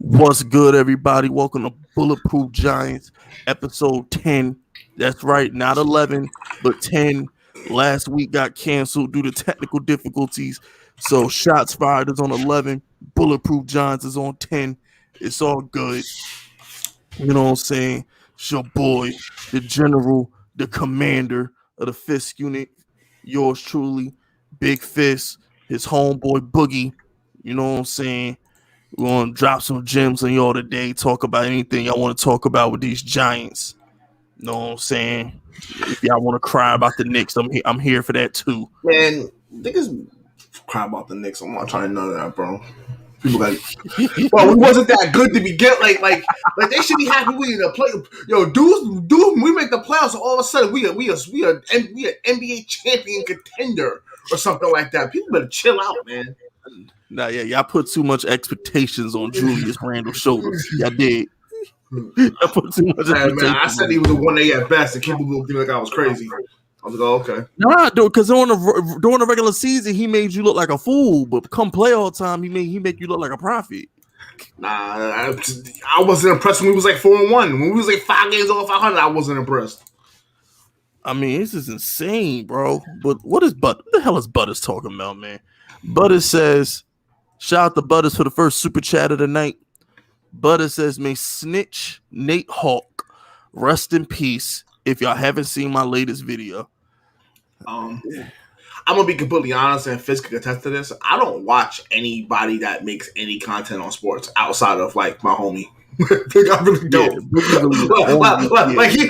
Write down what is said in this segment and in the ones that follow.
What's good, everybody? Welcome to Bulletproof Giants, episode 10. That's right, not 11, but 10. Last week got canceled due to technical difficulties. So Shots Fired is on 11. Bulletproof Giants is on 10. It's all good. You know what I'm saying? It's your boy, the general, the commander of the Fisk Unit. Yours truly, Big Fist, his homeboy Boogie. You know what I'm saying? We're going to drop some gems on y'all today, talk about anything y'all want to talk about with these Giants. You know what I'm saying? If y'all want to cry about the Knicks, I'm here for that too. Man, niggas cry about the Knicks. I'm not trying to know that, bro. People like, well, we wasn't that good to begin. Like they should be happy we in the play. Yo, dudes, we make the playoffs. So all of a sudden, we an NBA champion contender or something like that. People better chill out, man. Nah, yeah, y'all put too much expectations on Julius Randle's shoulders. Y'all did. I put too much expectations. Man, I said he was a 1A at best, and people will think like I was crazy. I was like, oh, okay. Nah, dude, because during the regular season, he made you look like a fool, but come playoff time, he make you look like a prophet. Nah, I wasn't impressed when we was like 4-1. When we was like 5 games over 500, I wasn't impressed. I mean, this is insane, bro. But what the hell is Butters talking about, man? Butters says, shout out to Butters for the first super chat of the night. Butters says, may snitch Nate Hawk rest in peace. If y'all haven't seen my latest video, I'm gonna be completely honest, and Fisk can attest to this. I don't watch anybody that makes any content on sports outside of like my homie. I really don't.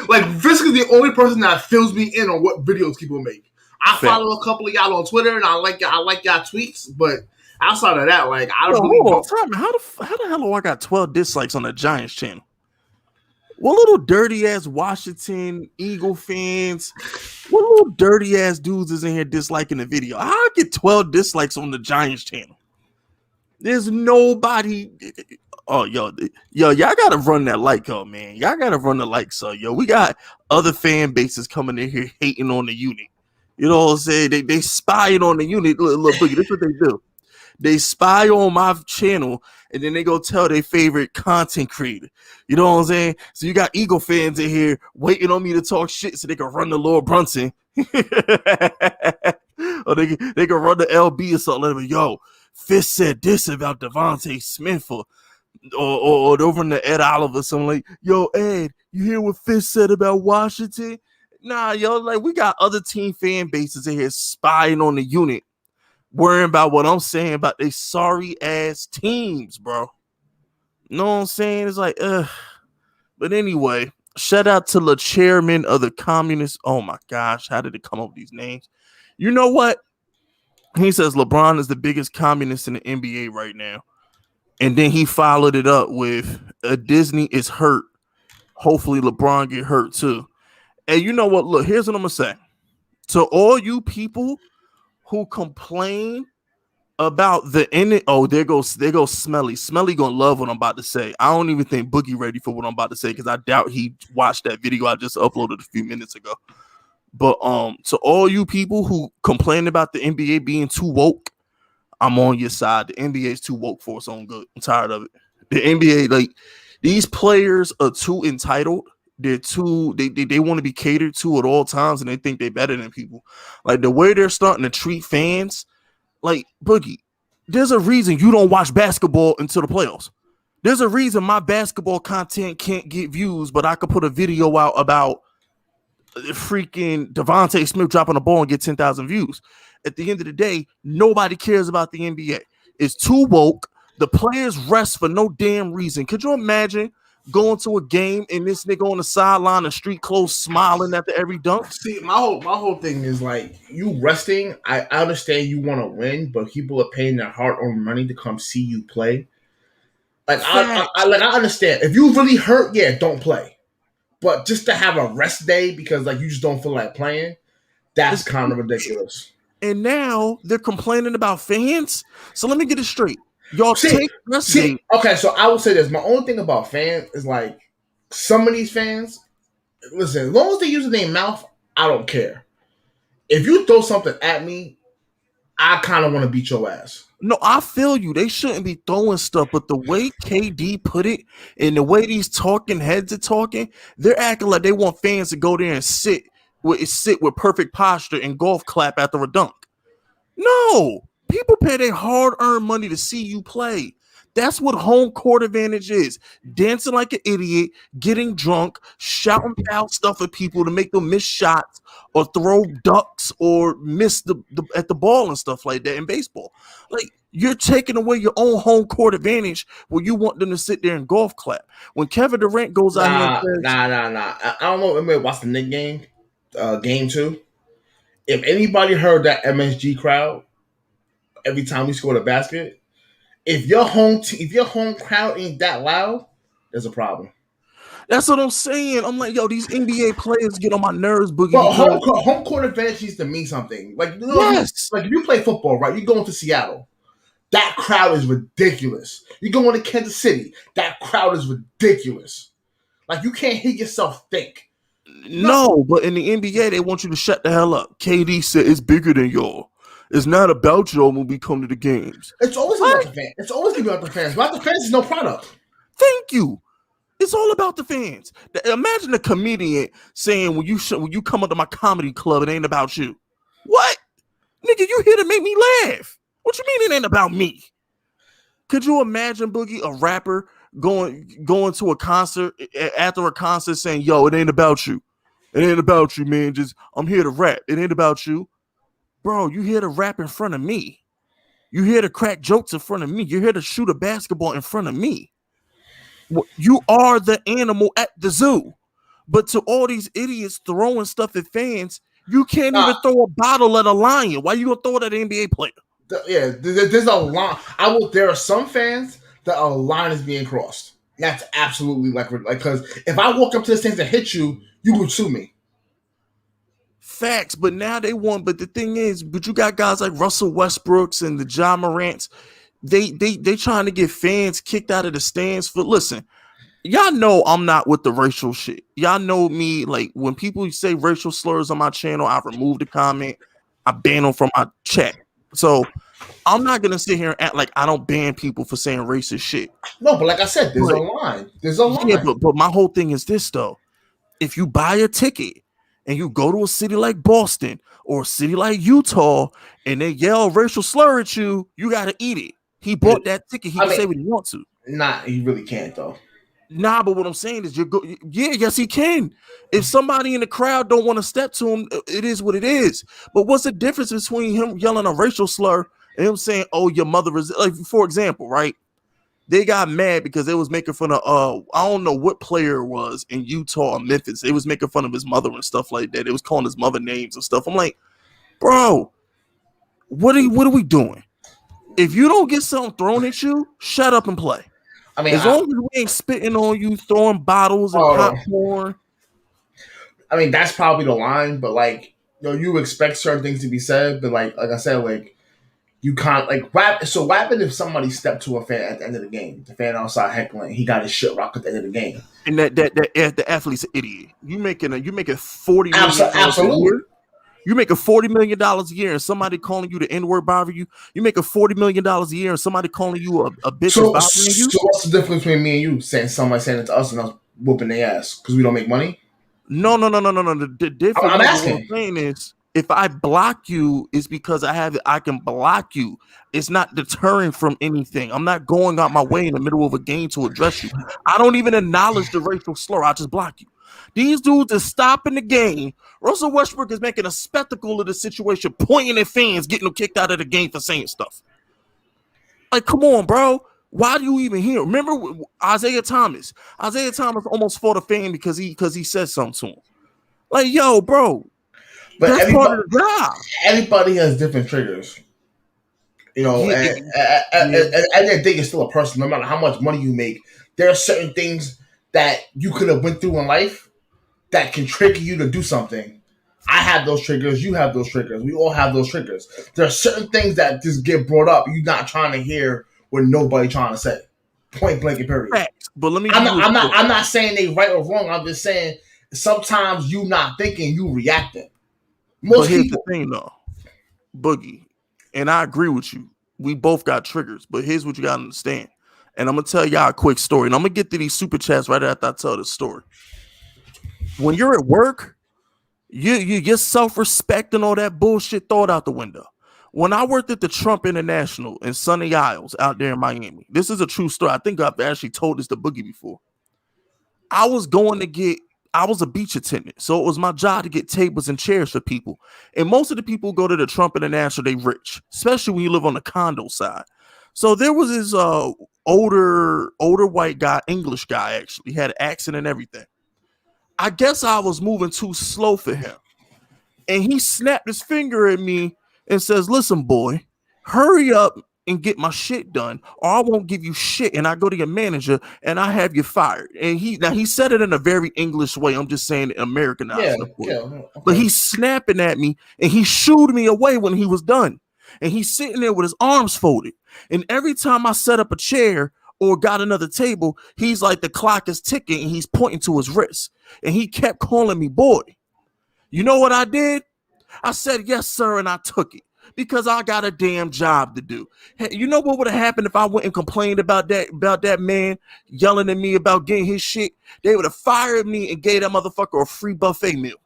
Like Fisk is the only person that fills me in on what videos people make. I follow a couple of y'all on Twitter, and I like y'all tweets, but outside of that, like I don't really know. How the hell do I got 12 dislikes on the Giants channel? What little dirty ass Washington Eagle fans? What little dirty ass dudes is in here disliking the video? How I get 12 dislikes on the Giants channel? There's nobody. Oh, yo, y'all gotta run that like up, man. Y'all gotta run the likes up, yo. We got other fan bases coming in here hating on the unit. You know what I'm saying? They spying on the unit. Look, Boogie, this is what they do. They spy on my channel, and then they go tell their favorite content creator. You know what I'm saying? So you got Eagle fans in here waiting on me to talk shit so they can run the Lord Brunson. Or they can run the LB or something. Like, yo, Fisk said this about Devontae Smith or over in the Ed Oliver, something like, yo, Ed, you hear what Fisk said about Washington? Nah, yo, like we got other team fan bases in here spying on the unit, worrying about what I'm saying about they sorry ass teams, bro. You know what I'm saying? It's like, But anyway, shout out to the chairman of the communist. Oh my gosh, how did it come up with these names? You know what? He says LeBron is the biggest communist in the NBA right now. And then he followed it up with Disney is hurt. Hopefully LeBron get hurt too. And you know what? Look, here's what I'm gonna say. To all you people who complain about the end. Oh, there goes Smelly. Smelly gonna love what I'm about to say. I don't even think Boogie ready for what I'm about to say because I doubt he watched that video I just uploaded a few minutes ago. But to all you people who complain about the NBA being too woke, I'm on your side. The NBA is too woke for its own good. I'm tired of it. The NBA, like these players are too entitled. They're too they want to be catered to at all times, and they think they're better than people. Like the way they're starting to treat fans, like Boogie, there's a reason you don't watch basketball until the playoffs. There's a reason my basketball content can't get views, but I could put a video out about freaking Devontae Smith dropping a ball and get 10,000 views. At the end of the day, nobody cares about the NBA. It's too woke. The players rest for no damn reason. Could you imagine going to a game and this nigga on the sideline, the street clothes, smiling after every dunk? See, my whole thing is like you resting. I understand you want to win, but people are paying their hard-earned money to come see you play. Like I understand if you really hurt, yeah, don't play. But just to have a rest day because like you just don't feel like playing, that's kind of ridiculous. And now they're complaining about fans. So let me get it straight. Y'all take rest day. Okay, so I will say this. My only thing about fans is like some of these fans, listen, as long as they use their mouth, I don't care. If you throw something at me, I kind of want to beat your ass. No, I feel you. They shouldn't be throwing stuff, but the way KD put it and the way these talking heads are talking, they're acting like they want fans to go there and sit with perfect posture and golf clap after a dunk. No, people pay their hard-earned money to see you play. That's what home court advantage is. Dancing like an idiot, getting drunk, shouting out stuff at people to make them miss shots or throw ducks or miss at the ball and stuff like that in baseball. Like, you're taking away your own home court advantage where you want them to sit there and golf clap. When Kevin Durant goes out here and says, nah. I don't know. Remember watching the Knicks game, game 2. If anybody heard that MSG crowd every time we scored a basket, if your home crowd ain't that loud, there's a problem. that's what I'm saying. I'm like, yo, these NBA players get on my nerves, Boogie. But home court advantage needs to mean something. Like, you know, yes. Like if you play football, right? You go into Seattle, that crowd is ridiculous. You go into Kansas City, that crowd is ridiculous. Like, you can't hear yourself think. No, but in the NBA, they want you to shut the hell up. KD said it's bigger than y'all. It's not about y'all when we come to the games. It's always about the fans. It's always gonna be about the fans. Without the fans, is no product. Thank you. It's all about the fans. Imagine a comedian saying, when you come up to my comedy club, it ain't about you. What? Nigga, you here to make me laugh. What you mean it ain't about me? Could you imagine, Boogie, a rapper going to a concert after a concert saying, yo, it ain't about you. It ain't about you, man. Just, I'm here to rap. It ain't about you. Bro, you here to rap in front of me. You here to crack jokes in front of me. You're here to shoot a basketball in front of me. You are the animal at the zoo. But to all these idiots throwing stuff at fans, you can't even throw a bottle at a lion. Why you gonna throw it at an NBA player? There's a line. There are some fans that a line is being crossed. That's absolutely like because if I walk up to the stands and hit you, you would sue me. Facts, but now they want. But the thing is, but you got guys like Russell Westbrooks and the Ja Morants. They trying to get fans kicked out of the stands for. Listen, y'all know I'm not with the racial shit. Y'all know me. Like, when people say racial slurs on my channel, I remove the comment. I ban them from my chat. So I'm not gonna sit here and act like I don't ban people for saying racist shit. No, but like I said, there's a line. There's a line. Yeah, but my whole thing is this though. If you buy a ticket and you go to a city like Boston or a city like Utah and they yell racial slur at you, you gotta eat it. He bought that ticket. He can say what he wants to. Nah, he really can't though. Nah, but what I'm saying is yes, he can. If somebody in the crowd don't want to step to him, it is what it is. But what's the difference between him yelling a racial slur and him saying, oh, your mother is, like, for example, right? They got mad because they was making fun of I don't know what player it was in Utah or Memphis. They was making fun of his mother and stuff like that. They was calling his mother names and stuff. I'm like, bro, what are we doing? If you don't get something thrown at you, shut up and play. I mean, as long as we ain't spitting on you, throwing bottles and popcorn. I mean, that's probably the line, but like, you expect certain things to be said, but like I said, like, you can't like rap. So what happened if somebody stepped to a fan at the end of the game? The fan outside heckling, he got his shit rocked at the end of the game. And that the athlete's an idiot. You making $40 million absolutely. A year. You making $40 million a year, and somebody calling you the N-word bothering you. You making $40 million a year, and somebody calling you a bitch is bothering you. So what's the difference between me and you? Somebody saying it to us and us whooping their ass because we don't make money? No. The difference. I'm asking. What I'm saying is, if I block you, it's because I can block you. It's not deterring from anything. I'm not going out my way in the middle of a game to address you. I don't even acknowledge the racial slur. I just block you. These dudes are stopping the game. Russell Westbrook is making a spectacle of the situation, pointing at fans, getting them kicked out of the game for saying stuff. Like, come on, bro. Why do you even hear? Remember Isaiah Thomas? Isaiah Thomas almost fought a fan because he said something to him. Like, yo, bro. But that's part of the job. Everybody has different triggers. And I think it's still a person. No matter how much money you make, there are certain things that you could have went through in life that can trigger you to do something. I have those triggers. You have those triggers. We all have those triggers. There are certain things that just get brought up. You're not trying to hear what nobody trying to say. Point blank and period. Fact. But let me. I'm not saying they right or wrong. I'm just saying sometimes you not thinking, you reacting. But here's the thing, though, Boogie. and I agree with you. We both got triggers, but here's what you got to understand. And I'm going to tell y'all a quick story, and I'm going to get to these super chats right after I tell this story. When you're at work, your self-respect and all that bullshit, throw it out the window. When I worked at the Trump International in Sunny Isles out there in Miami, this is a true story. I think I've actually told this to Boogie before. I was a beach attendant, so it was my job to get tables and chairs for people. And most of the people who go to the Trump International, they rich, especially when you live on the condo side. So there was this older white guy, English guy, actually had an accent and everything. I guess I was moving too slow for him. And he snapped his finger at me and says, listen, boy, hurry up and get my shit done, or I won't give you shit. And I go to your manager and I have you fired. And he said it in a very English way. I'm just saying Americanized. Okay. But he's snapping at me and he shooed me away when he was done. And he's sitting there with his arms folded. And every time I set up a chair or got another table, he's like, the clock is ticking, and he's pointing to his wrist. And he kept calling me boy. You know what I did? I said, yes, sir, and I took it because I got a damn job to do. Hey, you know what would have happened if I went and complained about that man yelling at me about getting his shit? They would have fired me and gave that motherfucker a free buffet meal.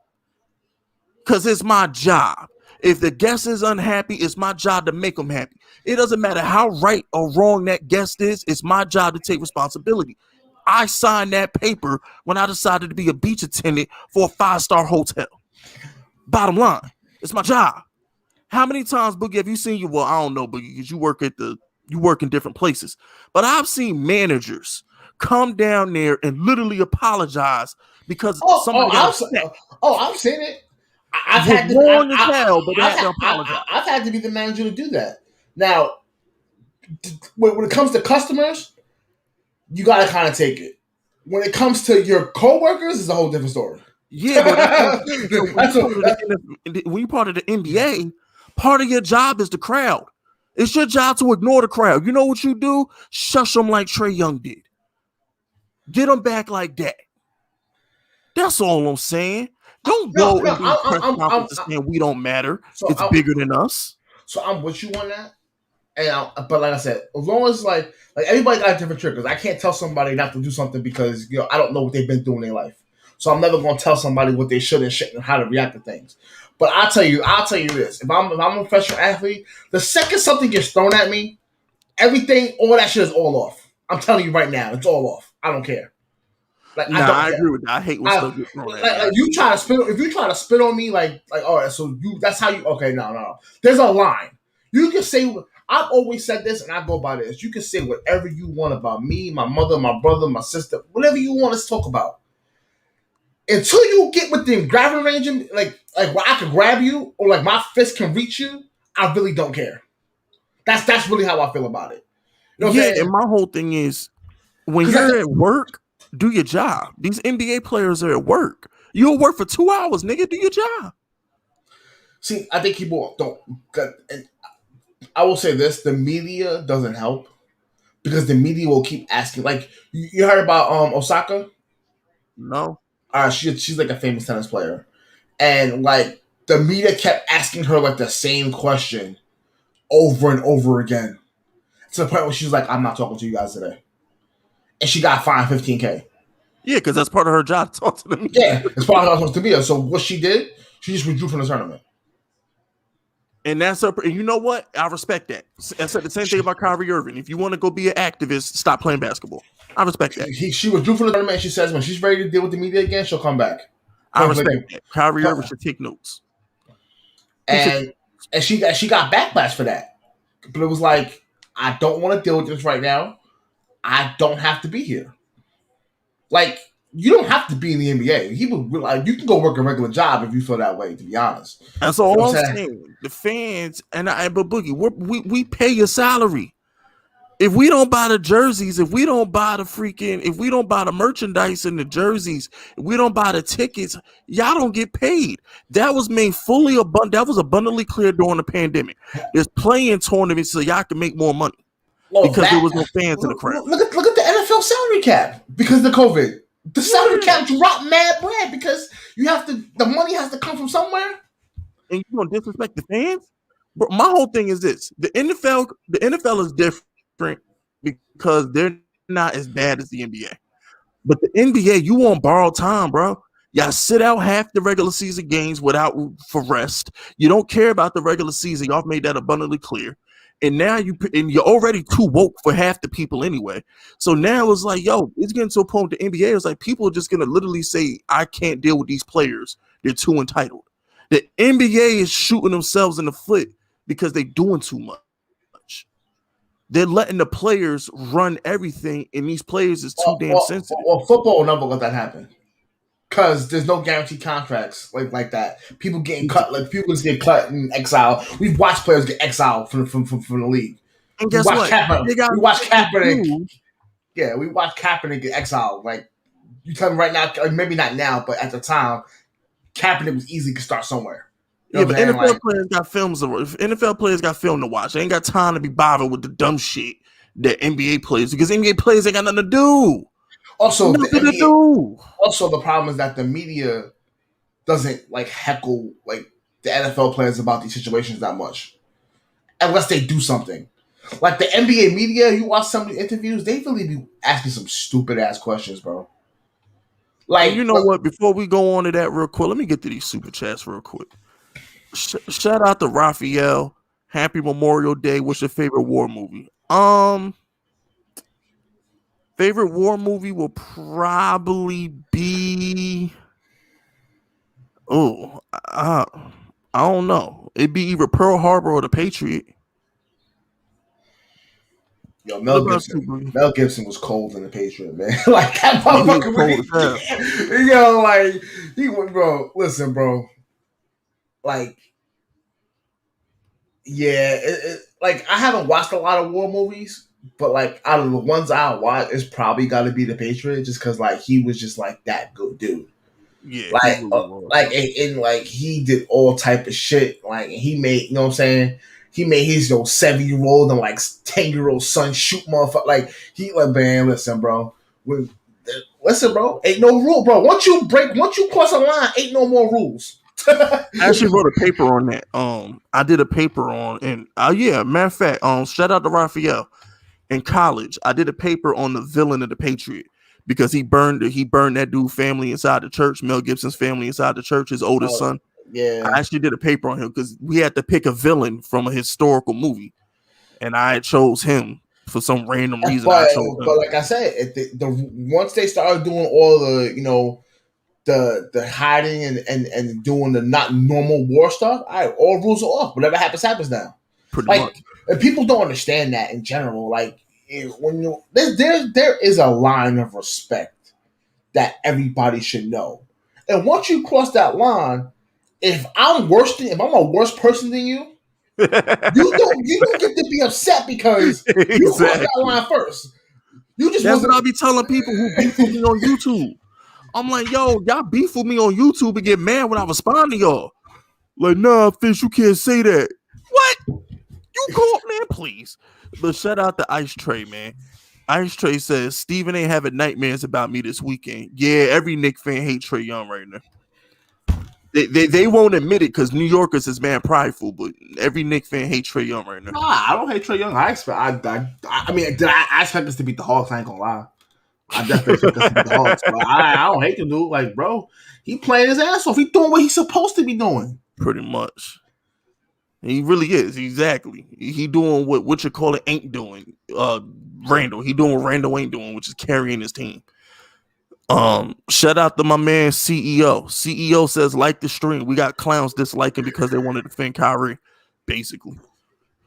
Because it's my job. If the guest is unhappy, it's my job to make them happy. It doesn't matter how right or wrong that guest is. It's my job to take responsibility. I signed that paper when I decided to be a beach attendant for a 5-star hotel. Bottom line, it's my job. How many times, Boogie, have you seen you? Well, I don't know, Boogie, because you work in different places. But I've seen managers come down there and literally apologize because somebody got upset. I've seen it. I've had to be the manager to do that. Now, when it comes to customers, you got to kind of take it. When it comes to your coworkers, it's a whole different story. Yeah, but when you're part of the NBA, part of your job is the crowd. It's your job to ignore the crowd. You know what you do? Shush them like Trey Young did. Get them back like that. That's all I'm saying. Don't go and be press conferences saying we don't matter. So it's bigger than us. So I'm with you on that. But like I said, as long as like everybody got different triggers. I can't tell somebody not to do something because I don't know what they've been through in their life. So I'm never gonna tell somebody what they should and shouldn't and how to react to things. But I'll tell you this: if I'm a professional athlete, the second something gets thrown at me, all that shit is all off. I'm telling you right now, it's all off. I don't care. I agree with that. I hate when stuff gets thrown at me. Like you try to spit. If you try to spit on me, like all right, so that's how you. Okay, no. There's a line. You can say. I've always said this, and I go by this. You can say whatever you want about me, my mother, my brother, my sister, whatever you want us to talk about. Until you get within grabbing range, like where I can grab you or like my fist can reach you, I really don't care. That's really how I feel about it. You know what I'm saying? And my whole thing is when you're at work, do your job. These NBA players are at work. You'll work for 2 hours, nigga. Do your job. See, I think people don't. And I will say this: the media doesn't help because the media will keep asking. Like you heard about Osaka? No. She's like a famous tennis player, and like the media kept asking her like the same question over and over again, to the point where she's like, "I'm not talking to you guys today," and she got fined $15,000. Yeah, because that's part of her job to talk to the media. Yeah, it's part of her to media. So what she did, she just withdrew from the tournament. And that's her. And you know what? I respect that. I said the same thing about Kyrie Irving. If you want to go be an activist, stop playing basketball. I respect that. She withdrew from the tournament. And she says when she's ready to deal with the media again, she'll come back. I respect that. Kyrie Irving should take notes. And she got backlash for that. But it was like, I don't want to deal with this right now. I don't have to be here. Like, you don't have to be in the NBA. You can go work a regular job if you feel that way, to be honest. That's all I'm saying. The fans but Boogie, we pay your salary. If we don't buy the jerseys, if we don't buy the merchandise and the jerseys, if we don't buy the tickets, y'all don't get paid. That was made that was abundantly clear during the pandemic. There's playing tournaments so y'all can make more money because there was no fans in the crowd. Look at the NFL salary cap because of the COVID. The salary cap dropped mad bread because the money has to come from somewhere. And you gonna disrespect the fans? But my whole thing is this: the NFL is different because they're not as bad as the NBA. But the NBA, you want borrowed time, bro. Y'all sit out half the regular season games without for rest. You don't care about the regular season. Y'all made that abundantly clear. And now you're already too woke for half the people anyway. So now it's like, yo, it's getting to a point with the NBA. It's like people are just gonna literally say, I can't deal with these players. They're too entitled. The NBA is shooting themselves in the foot because they're doing too much. They're letting the players run everything, and these players is too damn sensitive. Well, football will never let that happen because there's no guaranteed contracts like that. People getting cut, like people just get cut and exiled. We've watched players get exiled from the league. And guess what? We watched Kaepernick. Yeah, we watched Kaepernick get exiled. Like you tell me right now, maybe not now, but at the time, Kaepernick was easy to start somewhere. You know but NFL players got films. NFL players got film to watch. They ain't got time to be bothered with the dumb shit that NBA players because NBA players ain't got nothing to do. Also, the problem is that the media doesn't like heckle like the NFL players about these situations that much, unless they do something. Like the NBA media, you watch some of the interviews, they really be asking some stupid ass questions, bro. Like, you know what? Before we go on to that real quick, let me get to these super chats real quick. Shout out to Raphael. Happy Memorial Day. What's your favorite war movie? Favorite war movie will probably be I don't know. It'd be either Pearl Harbor or The Patriot. Yo, Mel Gibson was cold in The Patriot, man. Like that motherfucker was yo, like he went, bro. Listen, bro. Like, yeah, like I haven't watched a lot of war movies, but like out of the ones I watched, it's probably got to be The Patriot, just because like he was just like that good dude. Yeah, like he did all type of shit. Like he made, you know what I'm saying? He made his 7-year-old and like 10-year-old son shoot motherfucker. Like he like, man, listen, bro. Ain't no rule, bro. Once you cross a line, ain't no more rules. I actually wrote a paper on that. I did a paper on, and matter of fact, shout out to Raphael. In college, I did a paper on the villain of The Patriot because he burned that dude family inside the church, Mel Gibson's family inside the church, his oldest son. Yeah, I actually did a paper on him because we had to pick a villain from a historical movie, and I chose him for some random reason. But like I said, once they started doing all the the hiding and doing the not normal war stuff, all rules are off. Whatever happens now. Pretty much. And people don't understand that in general. Like when there is a line of respect that everybody should know, and once you cross that line. If I'm a worse person than you, you don't get to be upset because you crossed that line first. That's what I be telling people who beef with me on YouTube. I'm like, yo, y'all beef with me on YouTube and get mad when I respond to y'all. Like, nah, Fish, you can't say that. What? You called, man, please. But shout out to Ice Trey, man. Ice Trey says Steven ain't having nightmares about me this weekend. Yeah, every Knicks fan hates Trey Young right now. They won't admit it because New Yorkers is man prideful, but every Knicks fan hates Trey Young right now. Nah, I don't hate Trey Young. I expect us to beat the Hawks. I ain't gonna lie. I definitely expect us to beat the Hawks. But I don't hate the dude. Like, bro, he playing his ass off. He doing what he's supposed to be doing. Pretty much. He really is. Exactly. He doing what you call it ain't doing. Randall. He doing what Randall ain't doing, which is carrying his team. Shout out to my man CEO. CEO says like the stream. We got clowns disliking because they wanted to defend Kyrie, basically.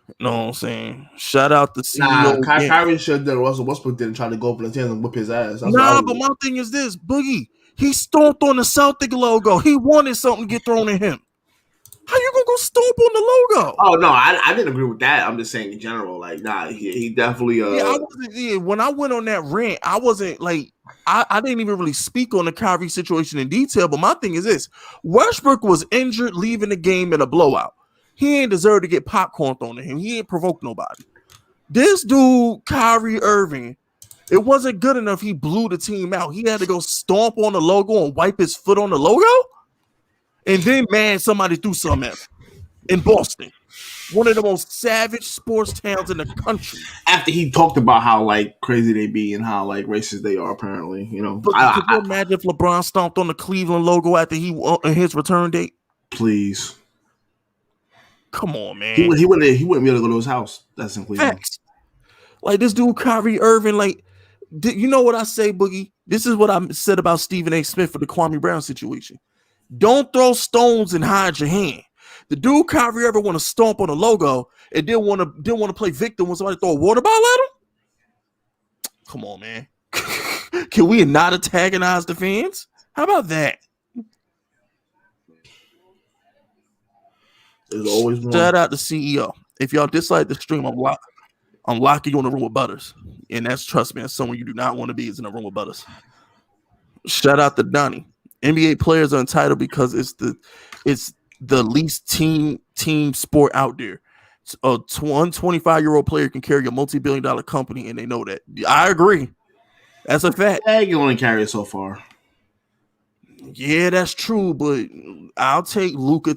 You know what I'm saying? Shout out to CEO. Nah, Kyrie should have Russell Westbrook didn't try to go up in the chance and whip his ass. But my thing is this, Boogie. He stomped on the Celtic logo. He wanted something to get thrown at him. How you gonna go stomp on the logo? Oh no, I didn't agree with that. I'm just saying in general, like, nah, he definitely. When I went on that rant, I wasn't like I didn't even really speak on the Kyrie situation in detail. But my thing is this: Westbrook was injured, leaving the game in a blowout. He ain't deserve to get popcorn thrown at him. He ain't provoked nobody. This dude, Kyrie Irving, it wasn't good enough. He blew the team out. He had to go stomp on the logo and wipe his foot on the logo. And then, man, somebody threw something at him in Boston. One of the most savage sports towns in the country. After he talked about how like crazy they be and how like racist they are, apparently, you know. But could you imagine if LeBron stomped on the Cleveland logo after his return date? Please, come on, man. He wouldn't be able to go to his house. That's in Cleveland. Facts. Like this dude, Kyrie Irving. Like, you know what I say, Boogie? This is what I said about Stephen A. Smith for the Kwame Brown situation. Don't throw stones and hide your hand. The dude Kyrie Irving want to stomp on the logo and didn't want to play victim when somebody throw a water bottle at him. Come on, man. Can we not antagonize the fans? How about that? There's always one. Shout out to CEO. If y'all dislike the stream, I'm locking you in a room with Butters. And that's, trust me, that's someone you do not want to be is in a room with Butters. Shout out to Donnie. NBA players are entitled because it's the least team sport out there. A 25-year-old player can carry a multi-billion-dollar company, and they know that. I agree. That's a fact. Yeah, you only carry it so far. Yeah, that's true, but I'll take Luka.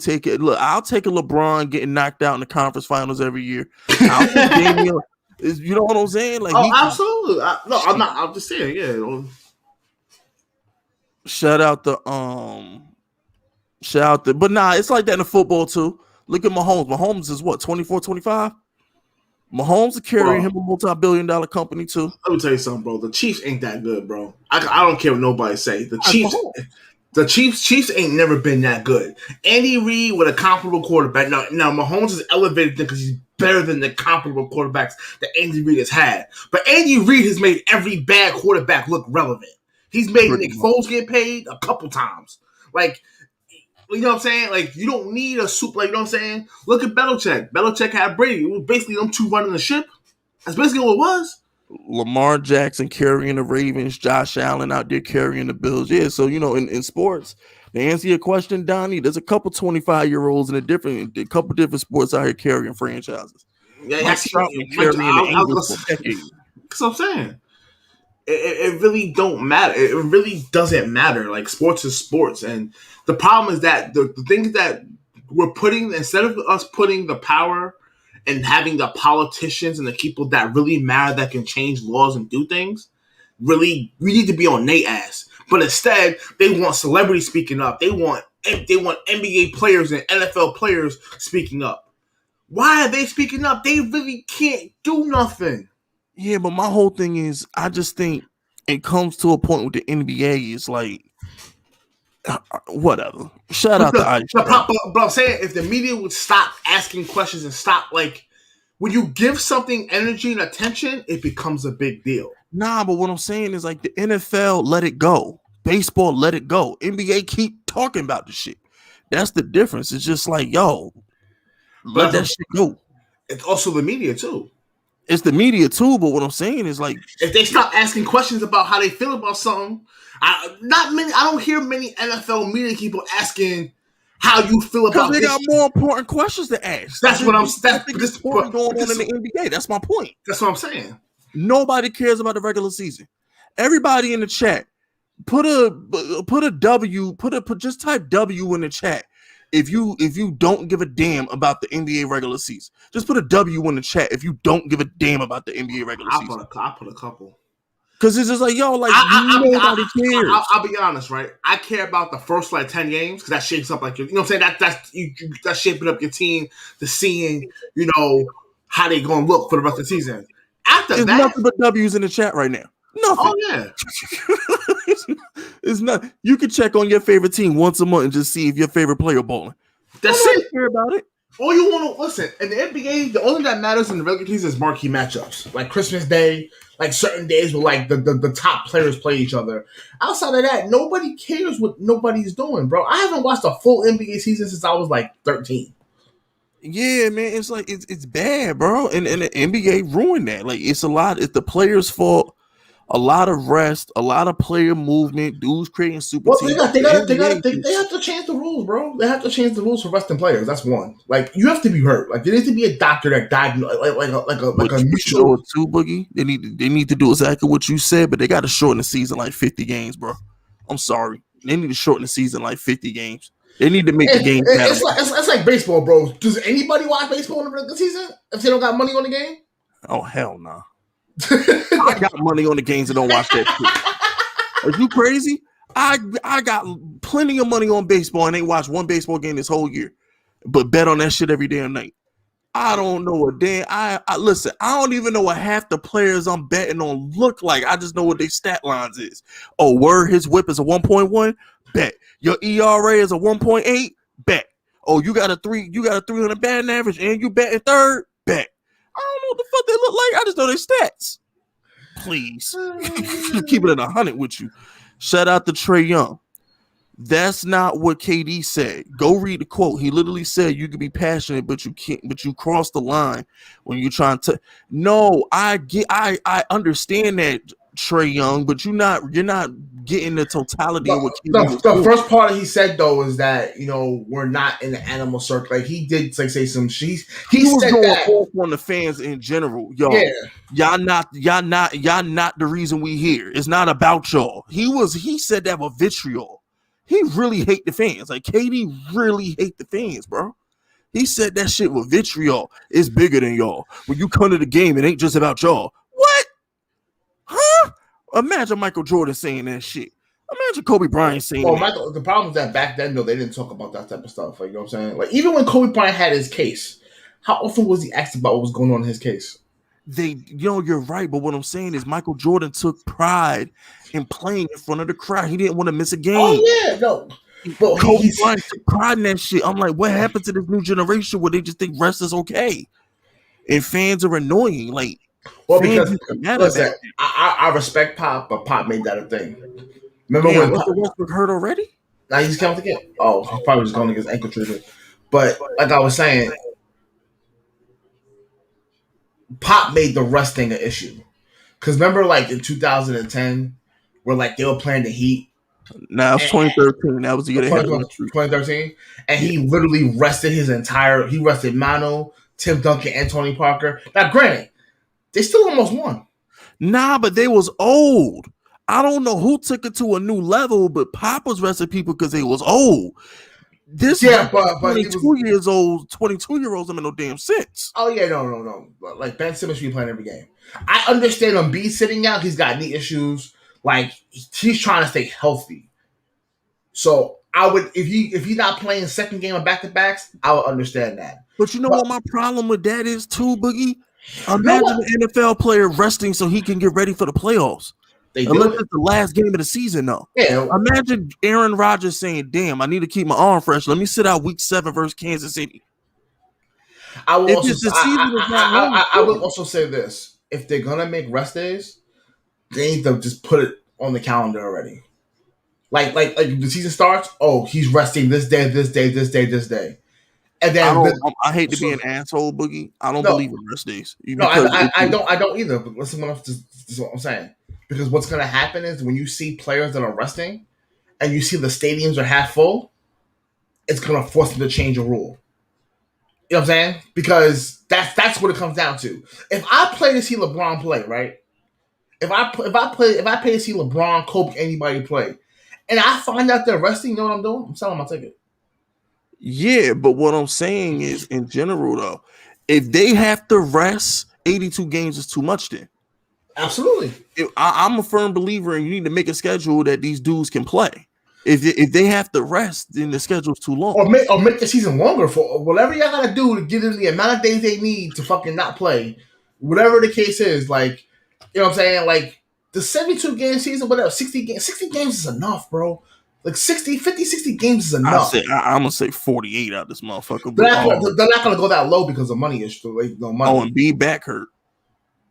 I'll take a LeBron getting knocked out in the conference finals every year. I'll take Damian. You know what I'm saying? Like, absolutely. I'm not. I'm just saying. Yeah. Shout out the. But nah, it's like that in the football too. Look at Mahomes. Mahomes is what, 24, 25? Mahomes is carrying him a multi-billion-dollar company too. Let me tell you something, bro. The Chiefs ain't that good, bro. I don't care what nobody say. The Chiefs ain't never been that good. Andy Reid with a comparable quarterback. Now Mahomes is elevated because he's better than the comparable quarterbacks that Andy Reid has had. But Andy Reid has made every bad quarterback look relevant. He's made Nick Foles get paid a couple times. Like, you know what I'm saying? Like, you don't need a super, like, you know what I'm saying? Look at Belichick. Belichick had Brady. It was basically them two running the ship. That's basically what it was. Lamar Jackson carrying the Ravens, Josh Allen out there carrying the Bills. Yeah, so, you know, in sports, to answer your question, Donnie, there's a couple 25-year-olds in a couple different sports out here carrying franchises. Yeah, that's what I'm saying. It really don't matter. It really doesn't matter. Like, sports is sports. And the problem is that the things that we're putting, instead of us putting the power and having the politicians and the people that really matter that can change laws and do things, really, we need to be on their ass. But instead, they want celebrities speaking up. They want NBA players and NFL players speaking up. Why are they speaking up? They really can't do nothing. Yeah, but my whole thing is, I just think it comes to a point with the NBA. It's like, whatever. Shout out to Ice. But I'm saying, if the media would stop asking questions and stop, like, when you give something energy and attention, it becomes a big deal. Nah, but what I'm saying is, like, the NFL let it go. Baseball let it go. NBA keep talking about the shit. That's the difference. It's just like, yo, let that shit go. It's also the media, too. It's the media too, but what I'm saying is, like, if they stop asking questions about how they feel about something, I don't hear many NFL media people asking how you feel about. Because they got more important questions to ask. That's what I'm. That's going on in the NBA. That's my point. That's what I'm saying. Nobody cares about the regular season. Everybody in the chat, put a W. Just type W in the chat. If you don't give a damn about the NBA regular season, just put a W in the chat if you don't give a damn about the NBA regular season. I'll put a couple. Because it's just like, yo, like, nobody cares. I'll be honest, right? I care about the first, like, 10 games because that shapes up, like, you know what I'm saying? That's shaping up your team to seeing, you know, how they going to look for the rest of the season. After There's that, nothing but W's in the chat right now. Nothing. Oh, yeah. It's not. You can check on your favorite team once a month and just see if your favorite player balling. That's it. Care about it. All you want to listen in the NBA, the only that matters in the regular season is marquee matchups, like Christmas Day, like certain days where like the top players play each other. Outside of that, nobody cares what nobody's doing, bro. I haven't watched a full NBA season since I was like 13. Yeah, man, it's like it's bad, bro, and the NBA ruined that. Like, it's a lot. It's the players' fault. A lot of rest, a lot of player movement, dudes creating super teams. They have to change the rules, bro. They have to change the rules for resting players. That's one. Like, you have to be hurt. Like, there needs to be a doctor that died like a mutual too, Boogie. They need to do exactly what you said, but they got to shorten the season like 50 games, bro. I'm sorry. They need to shorten the season like 50 games. They need to make the game better. It's like baseball, bro. Does anybody watch baseball in the regular season if they don't got money on the game? Oh hell no! Nah. I got money on the games and don't watch that shit. Are you crazy? I got plenty of money on baseball and ain't watched one baseball game this whole year, but bet on that shit every damn night. I don't know what damn. I listen. I don't even know what half the players I'm betting on look like. I just know what their stat lines is. Oh, word, his whip is a 1.1. Bet. Your ERA is a 1.8. Bet. Oh, you got a 300 batting average and you betting third. Bet. I don't know what the fuck they look like. I just know their stats. Please keep it at 100 with you. Shout out to Trey Young. That's not what KD said. Go read the quote. He literally said you can be passionate, but you can't. But you cross the line when you're trying to. No, I understand that, Trey Young, but you're not getting the totality of what KD the first part he said though is that we're not in the animal circle. Like he did say some. He was said going that off on the fans in general, y'all. Yeah. Y'all not the reason we here. It's not about y'all. He said that with vitriol. He really hate the fans. Like KD really hate the fans, bro. He said that shit with vitriol. It's bigger than y'all. When you come to the game, it ain't just about y'all. What? Huh? Imagine Michael Jordan saying that shit. Imagine Kobe Bryant saying that. Michael, the problem is that back then, though, they didn't talk about that type of stuff. Like, you know what I'm saying? Like, even when Kobe Bryant had his case, how often was he asked about what was going on in his case? You're right, but what I'm saying is Michael Jordan took pride in playing in front of the crowd. He didn't want to miss a game. Oh, yeah, no. But Kobe Bryant took pride in that shit. I'm like, what happened to this new generation where they just think rest is okay? And fans are annoying. Like, because listen, I respect Pop, but Pop made that a thing. Remember when Russell Westbrook hurt already? Now he's coming again. Oh, he's probably just going to get his ankle treated. But like I was saying, Pop made the rest thing an issue. Because remember, like in 2010, where like they were playing the Heat. Nah, it was 2013. That was the year they had 2013, and he literally rested he rested Manu, Tim Duncan, and Tony Parker. Now, granted, they still almost won. Nah, but they was old. I don't know who took it to a new level, but Pop was resting people because they was old. But 22-year-olds don't make no damn sense. Oh yeah, no. Like Ben Simmons should be playing every game. I understand him sitting out. He's got knee issues. Like he's trying to stay healthy. So I would if he's not playing second game of back-to-backs, I would understand that. But what my problem with that is too, Boogie? Imagine an NFL player resting so he can get ready for the playoffs. Unless it's the last game of the season, though. Yeah. Imagine Aaron Rodgers saying, "Damn, I need to keep my arm fresh. Let me sit out Week 7 versus Kansas City." I will also say this: if they're gonna make rest days, they need to just put it on the calendar already. Like the season starts. Oh, he's resting this day, this day, this day, this day. And then I hate to be an asshole, Boogie. I don't believe in rest days. I don't either. But listen, this is what I'm saying. Because what's going to happen is when you see players that are resting and you see the stadiums are half full, it's going to force them to change a rule. You know what I'm saying? Because that's what it comes down to. If I play to see LeBron play, right? If I pay to see LeBron, Kobe, anybody play, and I find out they're resting, you know what I'm doing? I'm selling my ticket. Yeah, but what I'm saying is, in general, though, if they have to rest, 82 games is too much then. Absolutely. I'm a firm believer in you need to make a schedule that these dudes can play. If they have to rest, then the schedule's too long. Or make the season longer for whatever y'all gotta do to give them the amount of days they need to fucking not play. Whatever the case is, like, you know what I'm saying? Like, the 72 game season, whatever, 60 games is enough, bro. Like 60 games is enough. I'm gonna say 48 out of this motherfucker. They're not gonna go that low because of money issue. Like, no money. Oh, and B back hurt.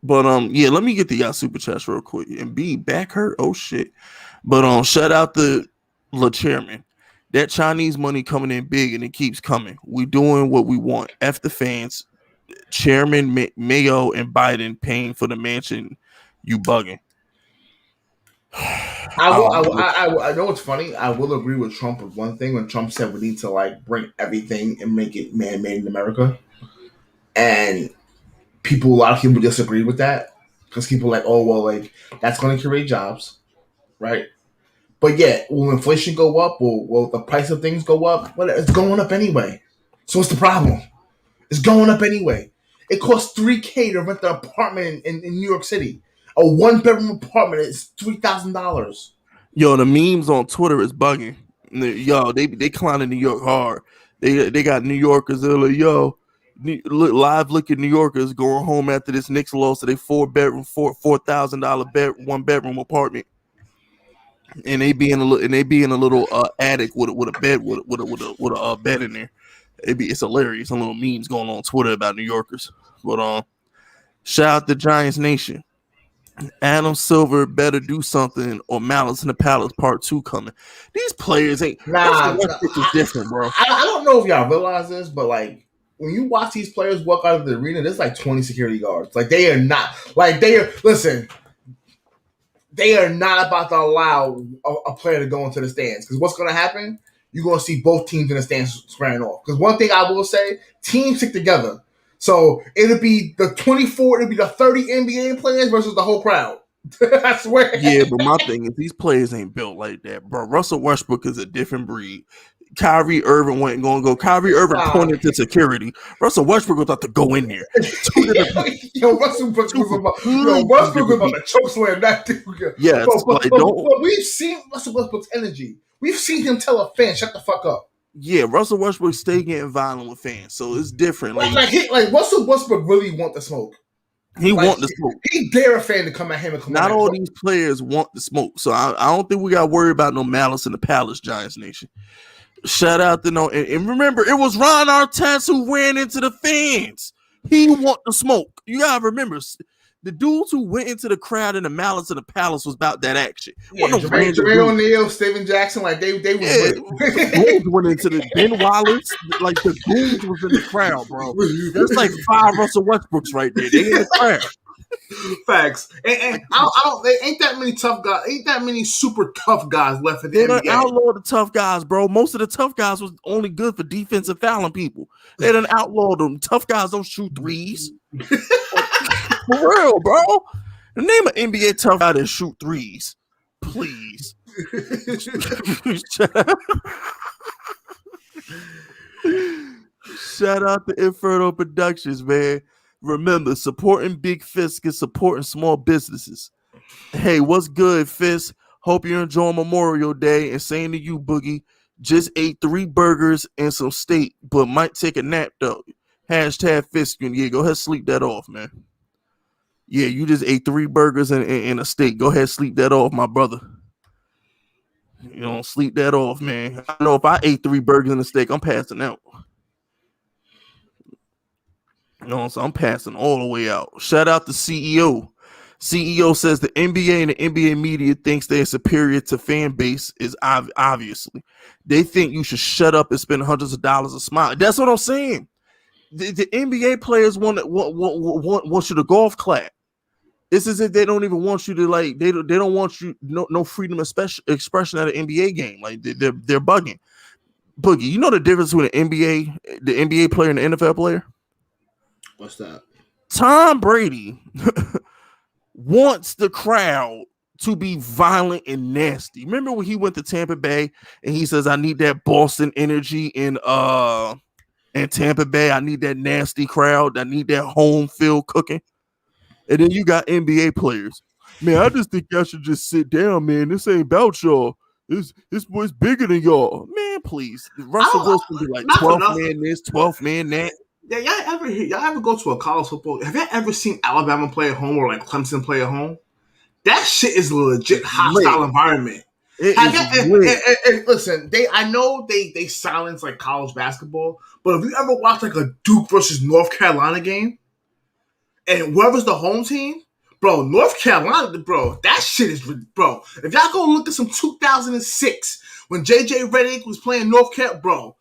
But yeah, let me get the y'all super chats real quick. And B back hurt. Oh shit. But shout out to the chairman. That Chinese money coming in big and it keeps coming. We doing what we want. F the fans. Chairman Mayo and Biden paying for the mansion. You bugging. I know it's funny. I will agree with Trump with one thing when Trump said we need to like bring everything and make it man-made in America. And a lot of people disagree with that because people are like, oh well, like that's going to create jobs, right? But yet, will inflation go up? Will the price of things go up? Well, it's going up anyway. So what's the problem? It's going up anyway. It costs $3K to rent an apartment in New York City. A 1-bedroom apartment is $3,000. Yo, the memes on Twitter is bugging. Yo, they clowning New York hard. They got New Yorkers. They're like, yo, live looking New Yorkers going home after this Knicks loss to their $4,000 bed 1-bedroom apartment, and they be in a little attic with a bed with a bed in there. It's hilarious. Some little memes going on Twitter about New Yorkers. But shout out to Giants Nation. Adam Silver better do something, or Malice in the Palace Part 2 coming. These players ain't. It's different, bro. I don't know if y'all realize this, but like when you watch these players walk out of the arena, there's like 20 security guards. Like they are not listen. They are not about to allow a player to go into the stands, because what's going to happen? You're going to see both teams in the stands squaring off. Because one thing I will say, teams stick together. So it'll be the 24, it'll be the 30 NBA players versus the whole crowd. I swear. Yeah, but my thing is these players ain't built like that, bro. Russell Westbrook is a different breed. Kyrie Irving wasn't going to go. Kyrie Irving pointed to security. Russell Westbrook was about to go in there. Russell Westbrook was about to choke slam that dude. Yes, but we've seen Russell Westbrook's energy. We've seen him tell a fan, "Shut the fuck up." Yeah, Russell Westbrook stay getting violent with fans, so it's different. Like Russell Westbrook really want the smoke. He want the smoke. He dare a fan to come at him and come. Not all these players want the smoke, so I don't think we got to worry about no Malice in the Palace, Giants Nation. Shout out to and remember, it was Ron Artest who ran into the fans. He want the smoke. You gotta remember, the dudes who went into the crowd in the Malice in the Palace was about that action. Yeah, Jermaine O'Neal, Steven Jackson, like they went into the Ben Wallace, like the dudes was in the crowd, bro. There's like 5 Russell Westbrooks right there. They in the crowd. Facts. And there ain't that many tough guys. Ain't that many super tough guys left in the NBA. They done outlawed the tough guys, bro. Most of the tough guys was only good for defensive fouling people. They done outlawed them. Tough guys don't shoot threes. For real, bro. The name of NBA tough guy that shoot threes. Please. Shout out to Inferno Productions, man. Remember, supporting Big Fisk is supporting small businesses. Hey, what's good, Fisk? Hope you're enjoying Memorial Day, and saying to you, Boogie, just ate 3 burgers and some steak, but might take a nap, though. Hashtag Fisk Unit. Yeah, go ahead, sleep that off, man. Yeah, you just ate 3 burgers and a steak. Go ahead, sleep that off, my brother. You know, sleep that off, man. I know if I ate 3 burgers and a steak, I'm passing out. You know, so I'm passing all the way out. Shout out to CEO. CEO says the NBA and the NBA media thinks they're superior to fan base is obviously. They think you should shut up and spend hundreds of dollars a smile. That's what I'm saying. The NBA players want you to golf clap. This is it. They don't even want you to like. They don't want you no freedom of expression at an NBA game. Like they're bugging. Boogie, you know the difference between the NBA player and the NFL player? What's that? Tom Brady wants the crowd to be violent and nasty. Remember when he went to Tampa Bay and he says, "I need that Boston energy in Tampa Bay. I need that nasty crowd. I need that home field cooking." And then you got NBA players. Man, I just think y'all should just sit down, man. This ain't about y'all. This boy's bigger than y'all. Man, please. Russell Wilson be like 12th man this, 12th man that. Yeah, y'all ever go to a college football? Have you ever seen Alabama play at home or like Clemson play at home? That shit is a legit hostile environment. Listen, I know they silence like college basketball, but if you ever watch like a Duke versus North Carolina game, and whoever's the home team, bro, North Carolina, bro, that shit is, bro. If y'all go look at some 2006 when JJ Redick was playing North Carolina, bro,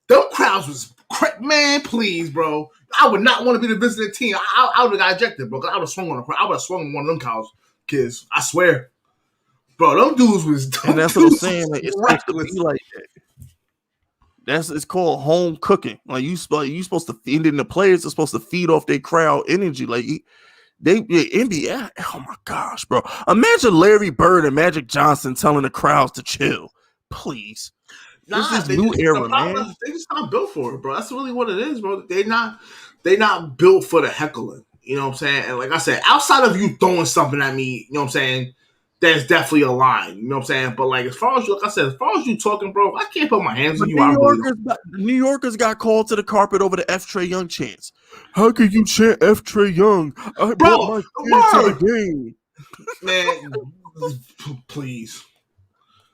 them crowds was. Man, please, bro. I would not want to be the visiting team. I would have got ejected, bro. Because I would have swung on I would have swung on one of them college kids. I swear, bro. Them dudes was. And that's what I'm saying. Like, it's supposed to be like that. It's called home cooking. Like you supposed to feed in. The players are supposed to feed off their crowd energy. Like NBA. Oh my gosh, bro! Imagine Larry Bird and Magic Johnson telling the crowds to chill, please. This is new era, man. They just not built for it, bro. That's really what it is, bro. They not built for the heckling. You know what I'm saying? And like I said, outside of you throwing something at me, you know what I'm saying? There's definitely a line. You know what I'm saying? But like as far as you talking, bro, I can't put my hands on you. New Yorkers got called to the carpet over the F Trey Young chants. How can you chant F Trey Young? I brought my kids to the game. Man, please.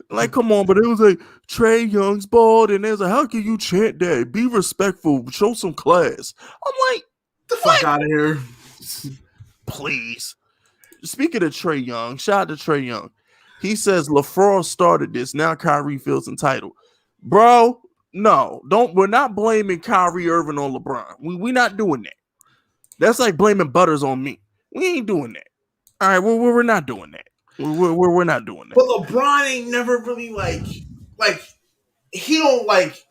Like, come on, but it was like Trey Young's bald, and there's like, how can you chant that? Be respectful, show some class. I'm like, the fuck out of here, please. Speaking of Trey Young, shout out to Trey Young. He says LaFleur started this. Now Kyrie feels entitled, bro. No, don't. We're not blaming Kyrie Irving on LeBron. We're not doing that. That's like blaming Butters on me. We ain't doing that. All right, we're not doing that. We're not doing that. But LeBron ain't never really like he don't like.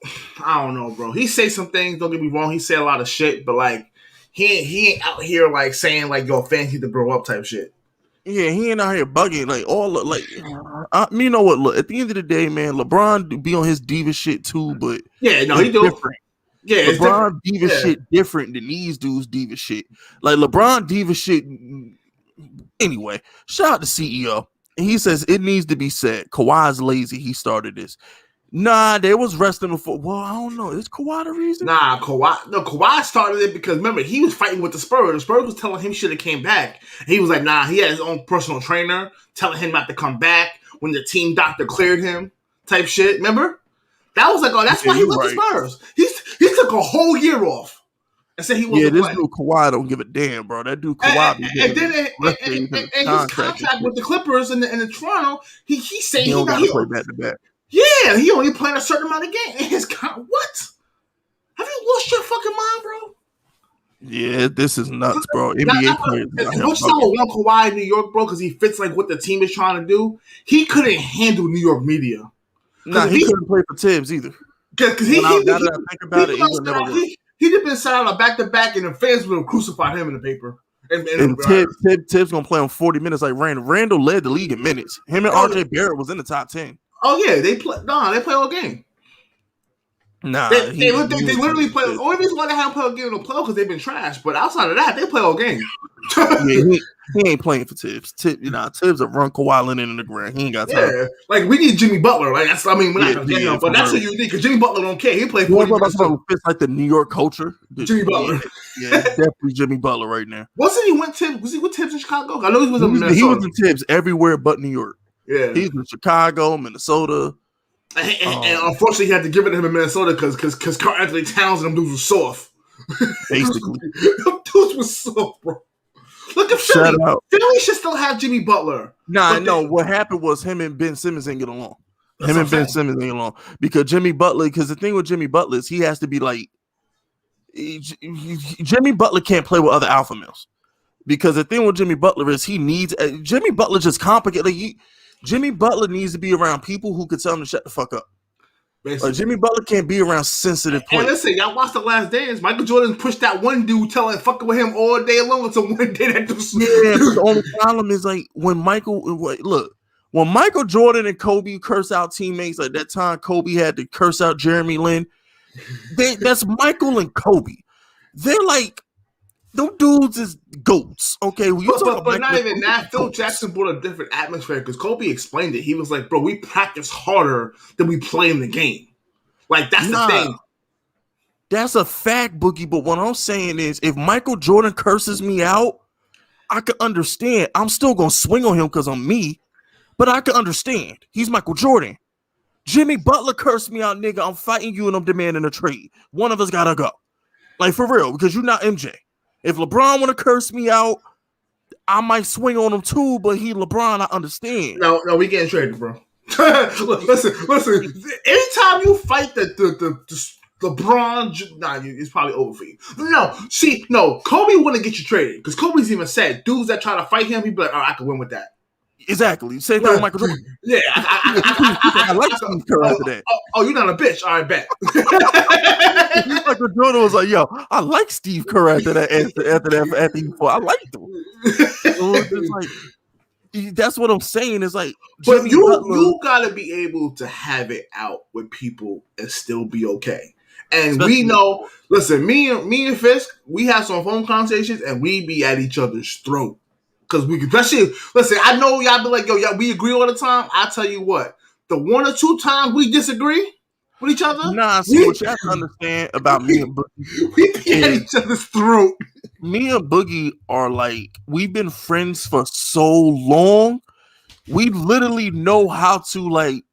I don't know, bro. He say some things. Don't get me wrong. He say a lot of shit, but like he ain't out here like saying like yo fans need to grow up type shit. Yeah, he ain't out here bugging like all like. You know what? Look, at the end of the day, man, LeBron be on his diva shit too, but yeah, no, he do different. Yeah, LeBron diva shit different than these dudes diva shit. Like LeBron diva shit. Anyway, shout out to CEO. He says it needs to be said. Kawhi's lazy. He started this. Nah, they was resting before. Well, I don't know. Is Kawhi the reason? Nah, Kawhi started it because remember he was fighting with the Spurs. The Spurs was telling him he should have came back. He was like, nah. He had his own personal trainer telling him not to come back when the team doctor cleared him. Type shit. Remember? That was like, oh, that's why he left the Spurs. He took a whole year off. And said he wasn't this playing. dude Kawhi don't give a damn, bro. That dude Kawhi and his contract with the Clippers and the Toronto, he said he don't got to play back to back. Yeah, he only playing a certain amount of games. What? Have you lost your fucking mind, bro? Yeah, this is nuts, bro. NBA players. As much as I want Kawhi in New York, bro, because he fits like what the team is trying to do, he couldn't handle New York media. Nah, he couldn't play for Tibbs either. Because he he'd have been signed on back-to-back, and the fans would have crucified him in the paper. And Tibbs gonna play on 40 minutes like Randall. Randall led the league in minutes. Him and RJ Barrett was in the top 10. Oh yeah, they play all game. Nah, they literally play. The only reason why they haven't played all game in the playoffs because they've been trash. But outside of that, they play all game. He ain't playing for Tibbs. Tibbs a run Kawhi Leonard in the ground. He ain't got time. Yeah, like we need Jimmy Butler. Like that's. I mean, we're not gonna get him, but that's what you need because Jimmy Butler don't care. He played 40 minutes. Fits like the New York culture. Jimmy Butler. Yeah, definitely Jimmy Butler right now. Wasn't he with Tibbs? Was he with Tibbs in Chicago? I know he was in Minnesota. He was in Tibbs everywhere but New York. Yeah, he's in Chicago, Minnesota. And unfortunately, he had to give it to him in Minnesota because Karl Anthony Towns and them dudes were soft. Basically, them dudes were soft, bro. Look at Philly. Philly should still have Jimmy Butler. Nah, no. What happened was him and Ben Simmons didn't get along. Simmons didn't get along because Jimmy Butler. Because the thing with Jimmy Butler is he has to be like Jimmy Butler can't play with other alpha males because the thing with Jimmy Butler is he needs Jimmy Butler just complicated. Like, Jimmy Butler needs to be around people who could tell him to shut the fuck up. Jimmy Butler can't be around sensitive players. And listen, y'all watched The Last Dance. Michael Jordan pushed that one dude fucking with him all day long until one day that dude. Yeah, the only problem is like when Michael Jordan and Kobe curse out teammates, like that time Kobe had to curse out Jeremy Lin. That's Michael and Kobe. They're like, those dudes is goats, okay? But not even that. Phil Jackson brought a different atmosphere because Kobe explained it. He was like, bro, we practice harder than we play in the game. Like, that's the thing. That's a fact, Boogie. But what I'm saying is, if Michael Jordan curses me out, I can understand. I'm still going to swing on him because I'm me, but I can understand. He's Michael Jordan. Jimmy Butler cursed me out, nigga. I'm fighting you and I'm demanding a trade. One of us got to go. Like, for real, because you're not MJ. If LeBron want to curse me out, I might swing on him too, but LeBron, I understand. No, we getting traded, bro. listen. Anytime you fight the LeBron, it's probably over for you. No, Kobe wouldn't get you traded because Kobe's even said dudes that try to fight him, he'd be like, "Oh, I can win with that." Exactly. Same thing with Michael Jordan. Yeah, I like Steve Kerr after that. Oh, you're not a bitch. All right, bet. Michael Jordan was like, "Yo, I like Steve Kerr after he fought. I liked him." So it's like, that's what I'm saying. It's like, but Jimmy you Butler, gotta be able to have it out with people and still be okay. And especially we know, listen, me and Fisk, we have some phone conversations and we be at each other's throat. Because we, especially, listen, I know y'all be like, yo, we agree all the time. I tell you what, the 1 or 2 times we disagree with each other, Nah, see, what you have to understand about me and Boogie, we be at each other's throat. Me and Boogie are like, we've been friends for so long. We literally know how to like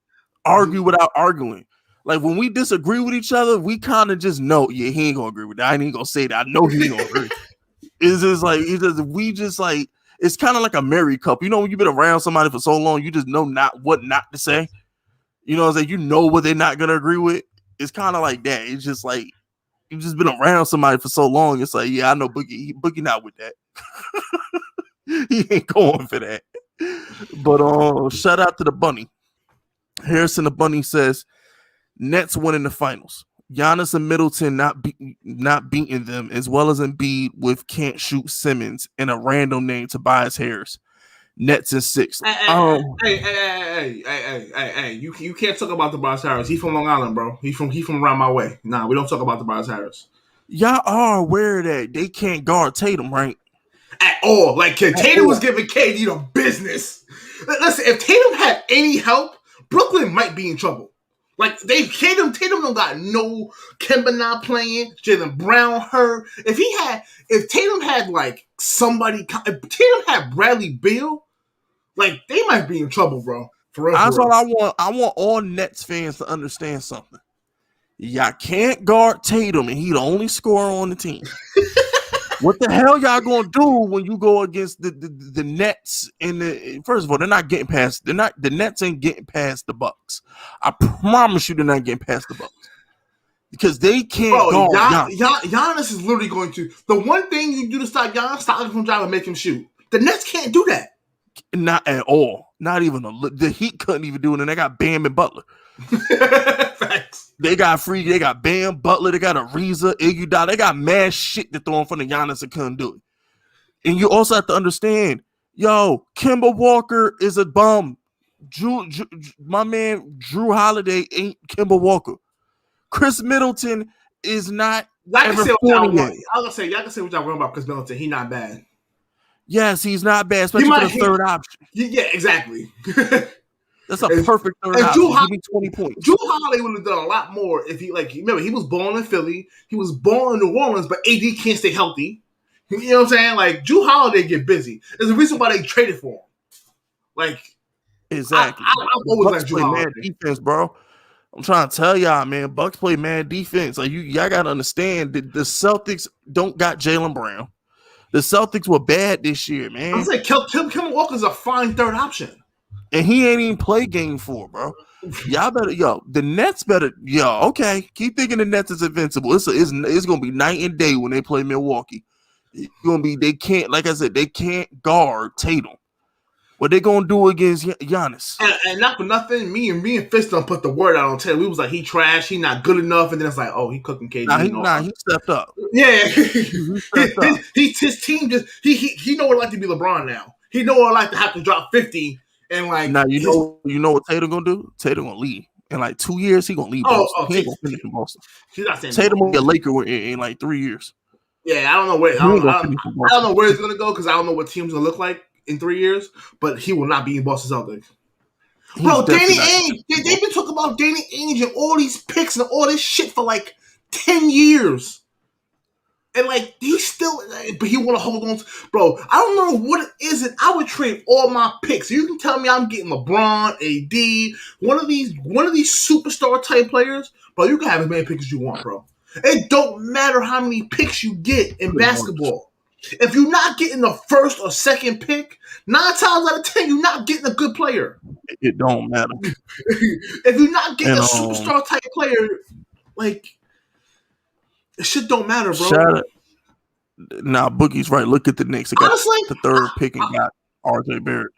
argue without arguing. Like when we disagree with each other, we kind of just know, yeah, he ain't gonna agree with that. I ain't gonna say that. I know he ain't gonna agree. It's just like it's kind of like a married couple. You know, when you've been around somebody for so long, you just know what not to say. You know what I'm saying? You know what they're not gonna agree with. It's kind of like that. It's just like you've just been around somebody for so long. It's like, yeah, I know Boogie not with that. He ain't going for that. But shout out to the bunny. Harrison the bunny says Nets winning the finals. Giannis and Middleton not beating them, as well as Embiid with can't shoot Simmons and a random name Tobias Harris. Nets in 6. Hey, you can't talk about Tobias Harris. He's from Long Island, bro. He from around my way. Nah, we don't talk about Tobias Harris. Y'all are aware that they can't guard Tatum, right? At all. Like Tatum was giving KD the business. Listen, if Tatum had any help, Brooklyn might be in trouble. Like Tatum don't got no Kemba not playing, Jaylen Brown hurt. If Tatum had like somebody, if Tatum had Bradley Beal, like they might be in trouble, bro. For real. That's all I want. I want all Nets fans to understand something. Y'all can't guard Tatum, and he the only scorer on the team. What the hell y'all gonna do when you go against the Nets? First of all, they're not getting past. The Nets ain't getting past the Bucks. I promise you, they're not getting past the Bucks because they can't guard Giannis. Giannis is literally going to. The one thing you do to stop Giannis, stop him from driving and make him shoot. The Nets can't do that. Not at all. Not even the Heat couldn't even do it, and they got Bam and Butler. Facts. They got Bam, Butler, they got Ariza, Iguodala, they got mad shit to throw in front of Giannis and couldn't do it. And you also have to understand, Kemba Walker is a bum. My man Drew Holiday ain't Kemba Walker. Chris Middleton is not. Y'all can say what y'all want about Chris Middleton. He not bad. Yes, he's not bad, especially for the third option. Yeah, exactly. That's a perfect third option. Give me 20 points. Drew Holiday would have done a lot more if remember, he was born in Philly. He was born in New Orleans, but AD can't stay healthy. You know what I'm saying? Like, Drew Holiday get busy. There's a reason why they traded for him. Like, exactly. I'm always like Drew Holiday. Mad defense, bro. I'm trying to tell y'all, man. Bucks play mad defense. Like, y'all got to understand that the Celtics don't got Jaylen Brown. The Celtics were bad this year, man. I'm saying Kemba Walker's a fine third option. And he ain't even play game 4, bro. Y'all better, the Nets better, okay. Keep thinking the Nets is invincible. It's going to be night and day when they play Milwaukee. It's going to be, they can't, like I said, they can't guard Tatum. What they going to do against Giannis? And not for nothing, me and Fisk done put the word out on Tatum. We was like, he trash, he not good enough. And then it's like, oh, he cooking KD. He stepped up. Yeah. His team just, he know what it like to be LeBron now. He know what it like to have to drop 50. And like, now you know what Tatum gonna do? Tatum gonna leave in like 2 years. He gonna leave Boston. He ain't gonna finish in Boston. Tatum will be a Laker in like 3 years. Yeah, I don't know where. I don't know where he's gonna go because I don't know what team's gonna look like in 3 years. But he will not be in Boston Celtics. Bro, Danny Ainge. They've been talking about Danny Ainge and all these picks and all this shit for like 10 years. And like he's still, but he want to hold on to, bro. I don't know what it is. And I would trade all my picks. You can tell me I'm getting LeBron, AD, one of these superstar type players, bro. You can have as many picks as you want, bro. It don't matter how many picks you get in basketball. If you're not getting the first or second pick, 9 times out of 10, you're not getting a good player. It don't matter. If you're not getting a superstar type player, like. Shit don't matter, bro. Now, Boogie's right. Look at the Knicks. They got the third pick and got RJ Barrett.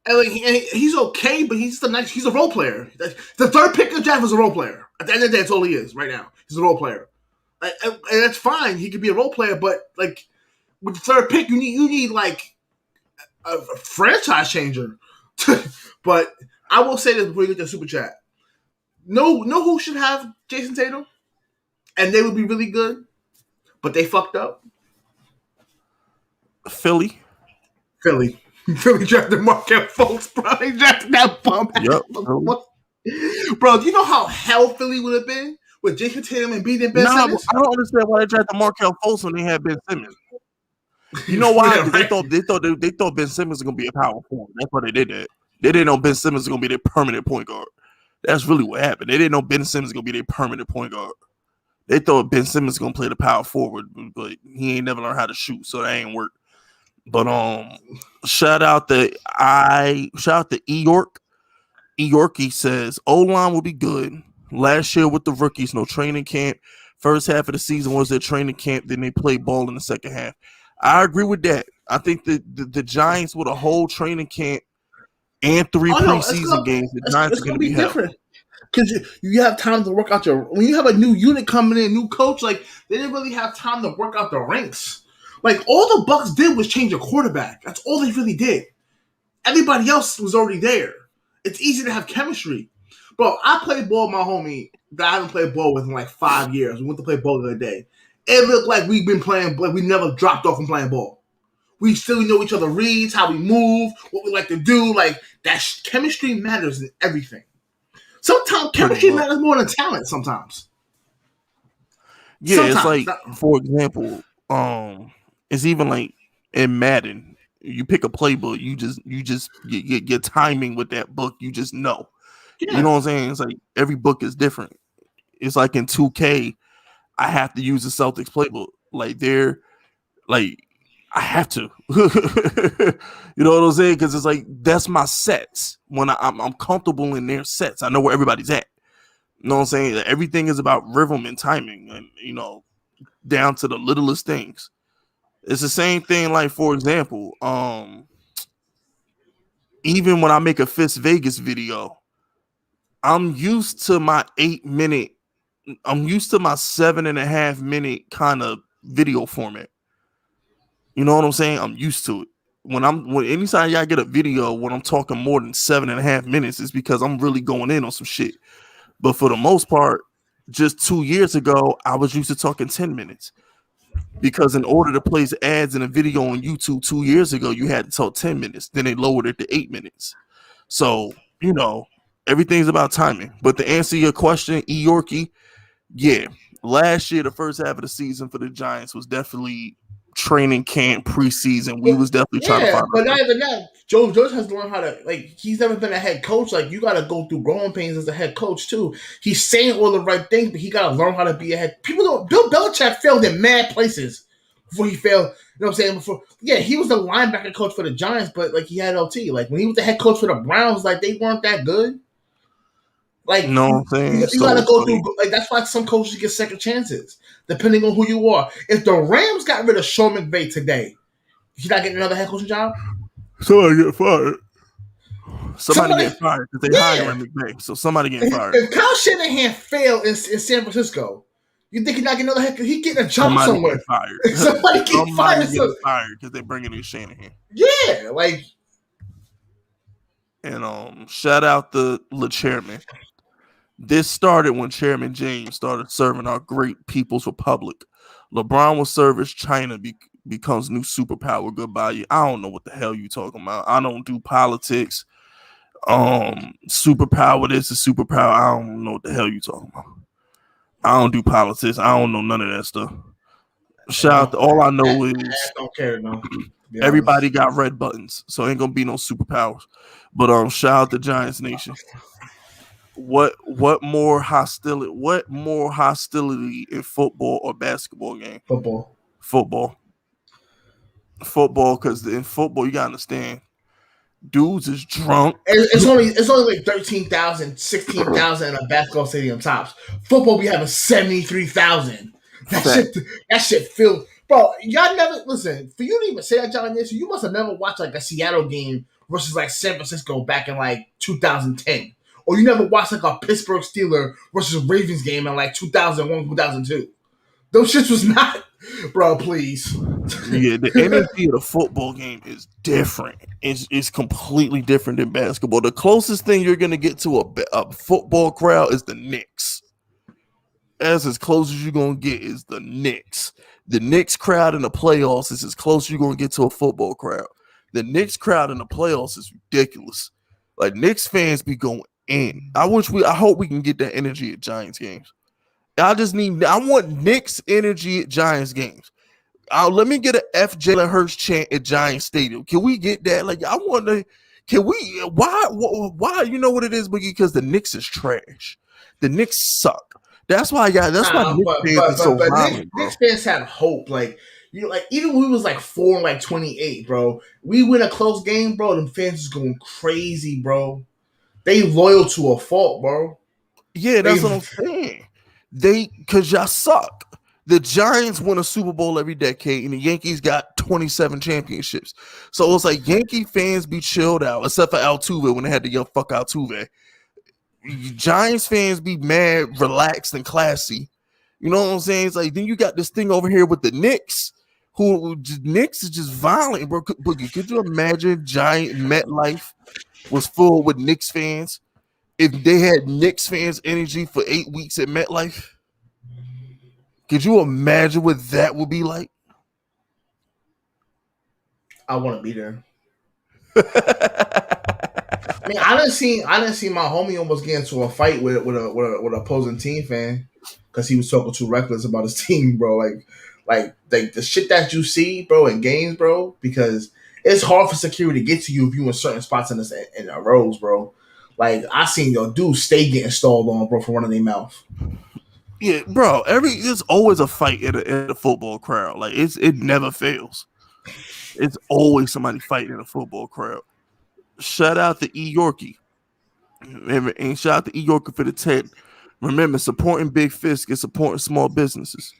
And like he's okay, but he's he's a role player. The third pick of the draft is a role player. At the end of the day, that's all he is right now. He's a role player, and that's fine. He could be a role player, but like with the third pick, you need like a franchise changer. But I will say this before you get to super chat. No, who should have Jason Tatum, and they would be really good, but they fucked up. Philly. Philly drafted Markelle Fultz, bro. They drafted that bum. Yep. Bro, do you know how hell Philly would have been with Jason Tatum and beating Ben Simmons? I don't understand why they drafted Markelle Fultz when they had Ben Simmons. You know why? Yeah, right. They thought Ben Simmons was gonna be a power forward. That's why they did that. They didn't know Ben Simmons was gonna be their permanent point guard. That's really what happened. They didn't know Ben Simmons was gonna be their permanent point guard. They thought Ben Simmons was gonna play the power forward, but he ain't never learned how to shoot, so that ain't work. But shout out to E-York. E-Yorkie says O-line will be good. Last year with the rookies, no training camp. First half of the season was their training camp. Then they played ball in the second half. I agree with that. I think the Giants with a whole training camp and three preseason games, the Giants are going to be different. Because you have time to work out when you have a new unit coming in, new coach, like they didn't really have time to work out the ranks. Like all the Bucks did was change a quarterback. That's all they really did. Everybody else was already there. It's easy to have chemistry. Bro, I played ball with my homie that I haven't played ball with in like 5 years. We went to play ball the other day. It looked like we've been playing, like we never dropped off from playing ball. We still know each other reads, how we move, what we like to do. Like that chemistry matters in everything. Sometimes chemistry matters more than talent. Sometimes. Yeah, it's like, for example, it's even like in Madden, you pick a playbook, you just your timing with that book, you just know. Yeah. You know what I'm saying? It's like every book is different. It's like in 2K, I have to use the Celtics playbook. Like they're like I have to. You know what I'm saying? Because it's like that's my sets. When I'm comfortable in their sets, I know where everybody's at. You know what I'm saying? Everything is about rhythm and timing, and down to the littlest things. It's the same thing. Like for example, even when I make a Fisk Vegas video, I'm used to my 8 minute. I'm used to my 7.5 minute kind of video format. You know what I'm saying? I'm used to it. When anytime y'all get a video when I'm talking more than 7.5 minutes, it's because I'm really going in on some shit. But for the most part, just 2 years ago, I was used to talking 10 minutes. Because in order to place ads in a video on YouTube 2 years ago, you had to talk 10 minutes. Then they lowered it to 8 minutes. So, everything's about timing. But to answer your question, E-Yorkie, yeah, last year, the first half of the season for the Giants was definitely training camp, preseason. We was definitely trying to find. But not even that. Joe Judge has to learn how to, like, he's never been a head coach. Like, you got to go through growing pains as a head coach, too. He's saying all the right things, but he got to learn how to be a head. People don't. Bill Belichick failed in mad places before he failed. You know what I'm saying? He was the linebacker coach for the Giants, but, like, he had LT. Like, when he was the head coach for the Browns, like, they weren't that good. Like, no, I'm saying you got to go through. Like, that's why some coaches get second chances, depending on who you are. If the Rams got rid of Sean McVay today, he's not getting another head coaching job. Somebody get fired. Somebody get fired because they hired McVay. So somebody get fired. If Kyle Shanahan failed in San Francisco, you think he's not getting another head? He getting a job somewhere. Get fired. Somebody get fired because they're bringing in Shanahan. Yeah, like. And shout out the chairman. This started when Chairman James started serving our great People's Republic. LeBron will serve as China becomes new superpower. Goodbye. I don't know what the hell you talking about. I don't do politics. Superpower this is superpower. I don't know what the hell you talking about. I don't do politics. I don't know none of that stuff. Shout out to all I know is I don't care, no. Everybody got red buttons, so ain't gonna be no superpowers. But shout out to Giants Nation. What more hostility in football or basketball game? Football. Because in football, you gotta understand, dudes is drunk. It's only like 13,000, 16,000 in a basketball stadium tops. Football be having 73,000. That shit filled. Bro, y'all never listen. For you to even say that, John, you must have never watched like a Seattle game versus like San Francisco back in like 2010. Or you never watched like a Pittsburgh Steelers versus Ravens game in like 2001, 2002. Those shits was not, bro, please. Yeah, the energy of the football game is different. It's completely different than basketball. The closest thing you're going to get to a football crowd is the Knicks. That's as close as you're going to get is the Knicks. The Knicks crowd in the playoffs is as close as you're going to get to a football crowd. The Knicks crowd in the playoffs is ridiculous. Like, Knicks fans be going in. I hope we can get that energy at Giants games. I want Knicks energy at Giants games. Let me get an F. Jalen Hurts chant at Giants Stadium. Can we get that? Like, I want to. Can we? Why? You know what it is, Boogie? Because the Knicks is trash. The Knicks suck. That's why Knicks fans are so violent, bro. Knicks fans had hope. Like, even when we was like 4-28, bro. We win a close game, bro. Them fans is going crazy, bro. They loyal to a fault, bro. Yeah, that's what I'm saying. Because y'all suck. The Giants win a Super Bowl every decade, and the Yankees got 27 championships. So it's like Yankee fans be chilled out, except for Altuve when they had to yell "fuck Altuve." Giants fans be mad, relaxed, and classy. You know what I'm saying? It's like then you got this thing over here with the Knicks, Knicks is just violent, bro. Boogie, could you imagine Giant MetLife was full with Knicks fans if they had Knicks fans energy for 8 weeks at MetLife? Could you imagine what that would be like? I want to be there. I mean, I didn't see my homie almost get into a fight with an opposing team fan because he was talking too reckless about his team, bro. Like the shit that you see, bro, in games, bro, because it's hard for security to get to you if you in certain spots in the rows, bro. Like I seen your dudes stay getting stalled on, bro, for running their mouth. Yeah, bro. There's always a fight in a football crowd. Like it never fails. It's always somebody fighting in a football crowd. Shout out to E. Yorkie. And shout out to E. Yorkie for the 10. Remember, supporting Big Fisk is supporting small businesses.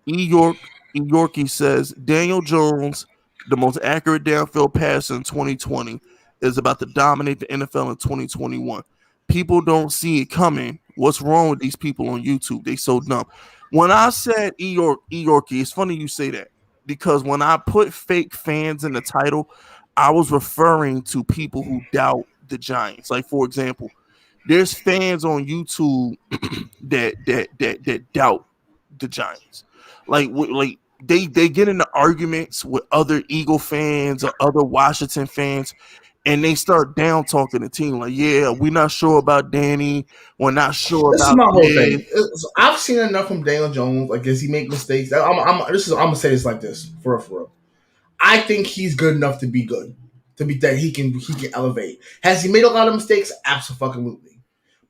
E. Yorkie says Daniel Jones, the most accurate downfield passer in 2020, is about to dominate the NFL in 2021. People don't see it coming. What's wrong with these people on YouTube? They so dumb. When I said E. Yorkie, it's funny you say that because when I put fake fans in the title, I was referring to people who doubt the Giants. Like, for example, there's fans on YouTube that doubt the Giants. Like they get into arguments with other Eagle fans or other Washington fans, and they start down talking the team. Like, yeah, we're not sure about Danny. We're not sure this about is my whole thing. I've seen enough from Daniel Jones. Like, does he make mistakes? I'm gonna say this like this for real. I think he's good enough to be good, to be that he can elevate. Has he made a lot of mistakes? Absolutely.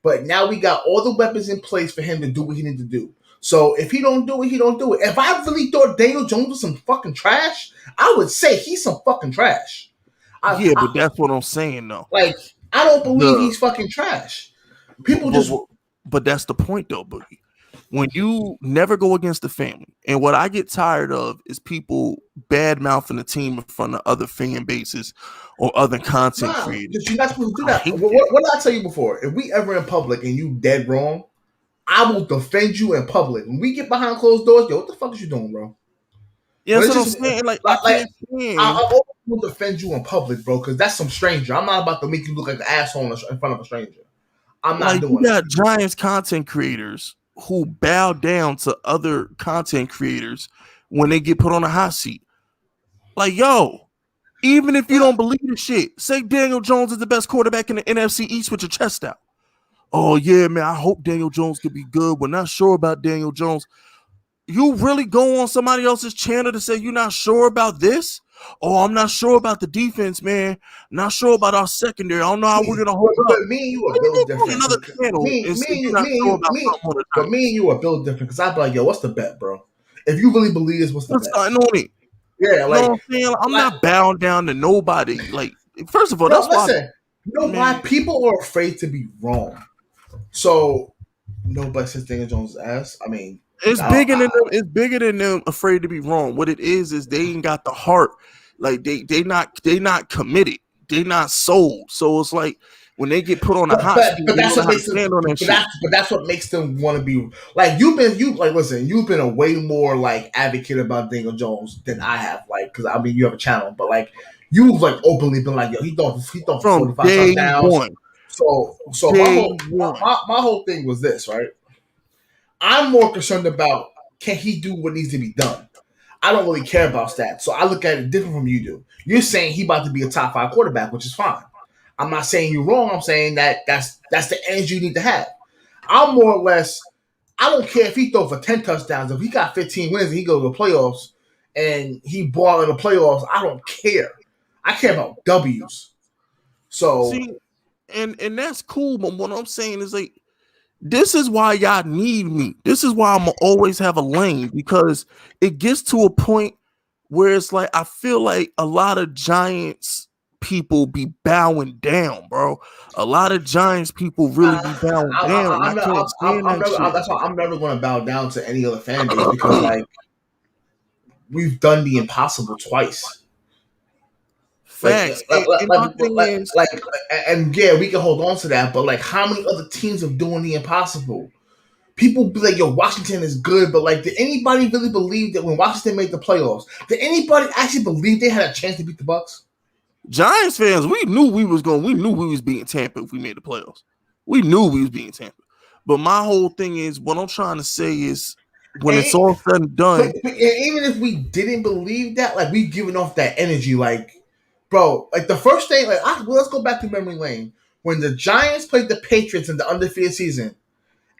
But now we got all the weapons in place for him to do what he needs to do. So if he don't do it, he don't do it. If I really thought Daniel Jones was some fucking trash, I would say he's some fucking trash. But that's what I'm saying, though. Like, I don't believe he's fucking trash. But that's the point, though, Boogie. When you never go against the family, and what I get tired of is people bad mouthing the team in front of other fan bases or other content creators. You're not supposed to do that. What did I tell you before? If we ever in public and you dead wrong, I will defend you in public. When we get behind closed doors, yo, what the fuck is you doing, bro? Yeah, that's what I'm saying. I will defend you in public, bro, because that's some stranger. I'm not about to make you look like an asshole in front of a stranger. I'm not doing that. You got Giants content creators who bow down to other content creators when they get put on a hot seat. Like, yo, even if you don't believe the shit, say Daniel Jones is the best quarterback in the NFC East with your chest out. Oh, yeah, man, I hope Daniel Jones could be good. We're not sure about Daniel Jones. You really go on somebody else's channel to say you're not sure about this? Oh, I'm not sure about the defense, man. Not sure about our secondary. I don't know how we're gonna hold up. But me and you are built different. Me and you are built different because I'd be like, yo, what's the bet, bro? If you really believe this, what's the bet? I know it. Yeah, like, you know what I'm saying? I'm not bound down to nobody. Like, first of all, that's why. You know why people are afraid to be wrong. So nobody says Daniel Jones' ass. I mean, it's bigger than them. It's bigger than them afraid to be wrong. What it is they ain't got the heart. Like they not committed. they're not sold. So it's like when they get put on a hot seat, but they that's don't know what how to makes them. stand on that shit. But that's what makes them want to be like listen, you've been a way more like advocate about Daniel Jones than I have. Like, because I mean, you have a channel, but like you've like openly been like, yo, he thought for From 45 day touchdowns. one. So Day one. my whole thing was this, right? I'm more concerned about can he do what needs to be done. I don't really care about stats, so I look at it different from you do. You're saying he about to be a top 5 quarterback, which is fine. I'm not saying you're wrong. I'm saying that's the energy you need to have. I'm more or less. I don't care if he throw for 10 touchdowns. If he got 15 wins and he goes to the playoffs and he ball in the playoffs, I don't care. I care about W's. So see, and that's cool. But what I'm saying is like, this is why y'all need me. This is why I'm gonna always have a lane, because it gets to a point where it's like I feel like a lot of Giants people be bowing down, bro. A lot of Giants people really be bowing down. I can't stand that shit. that's why I'm never going to bow down to any other fan base because like we've done the impossible twice. Facts. And my thing is, and yeah, we can hold on to that, but like, how many other teams are doing the impossible? People be like, yo, Washington is good, but like, did anybody really believe that when Washington made the playoffs, did anybody actually believe they had a chance to beat the Bucks? Giants fans, we knew we was beating Tampa if we made the playoffs. We knew we was beating Tampa. But my whole thing is, what I'm trying to say is, when it's all said and done, but even if we didn't believe that, like, we giving off that energy, like, bro, like the first thing, like, let's go back to memory lane when the Giants played the Patriots in the undefeated season,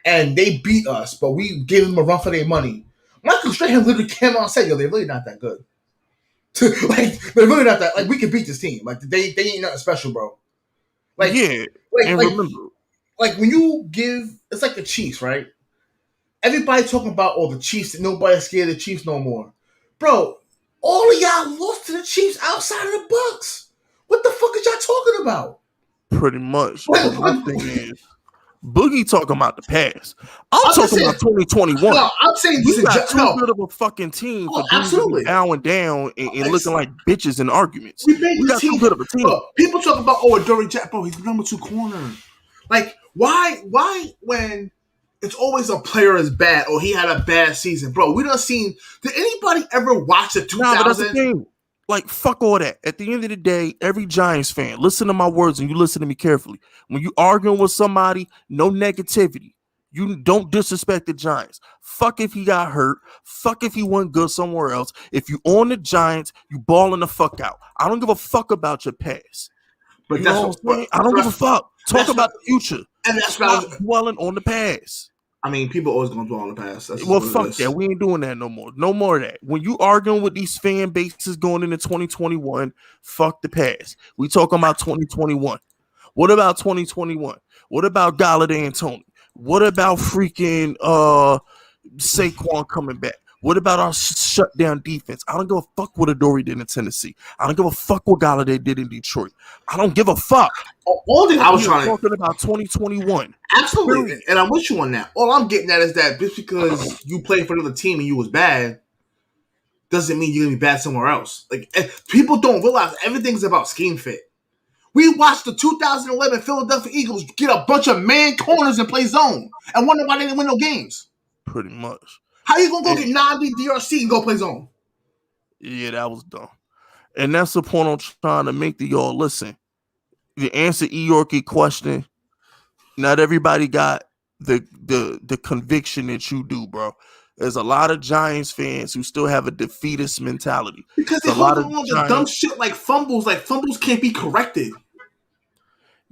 and they beat us, but we gave them a run for their money. Michael Strahan literally came out and said, "Yo, they're really not that good. Like, they're really not that. Like, we can beat this team. Like, they ain't nothing special, bro. Like, yeah, and remember, like when you give, it's like the Chiefs, right? Everybody talking about the Chiefs, and nobody's scared of the Chiefs no more, bro. All of y'all lost to the Chiefs outside of the Bucks. What the fuck is y'all talking about? pretty much. But my thing is, Boogie talking about the past. I'm talking about 2021. No, I'm saying we got too good of a fucking team for dudes to be bowing down and looking like bitches in arguments. We got too good of a team. Bro, people talk about Adoree Jack, bro, he's the number 2 corner. Like, why when it's always a player is bad or he had a bad season, bro? We done seen. Did anybody ever watch the 2000s? Nah, but that's the thing. Like, fuck all that. At the end of the day, every Giants fan, listen to my words and you listen to me carefully. When you arguing with somebody, no negativity. You don't disrespect the Giants. Fuck if he got hurt. Fuck if he went good somewhere else. If you own the Giants, you balling the fuck out. I don't give a fuck about your past. But you know what I'm saying? I don't give a fuck. Talk about the future. And that's not dwelling on the past. I mean, people always gonna dwell on the past. Well, fuck that. We ain't doing that no more. No more of that. When you arguing with these fan bases going into 2021, fuck the past. We talking about 2021. What about 2021? What about Galladay and Tony? What about freaking Saquon coming back? What about our shutdown defense? I don't give a fuck what Adoree did in Tennessee. I don't give a fuck what Galladay did in Detroit. I don't give a fuck. All thing I was talking about 2021. Absolutely, and I'm with you on that. All I'm getting at is that just because you played for another team and you was bad, doesn't mean you're gonna be bad somewhere else. Like, people don't realize everything's about scheme fit. We watched the 2011 Philadelphia Eagles get a bunch of man corners and play zone, and wonder why they didn't win no games. Pretty much. How you gonna go get 90 DRC and go play zone? Yeah, that was dumb. And that's the point I'm trying to make to y'all. Listen, the answer Yorkie question, not everybody got the conviction that you do, bro. There's a lot of Giants fans who still have a defeatist mentality. Because they hold on to dumb shit like fumbles. Like, fumbles can't be corrected.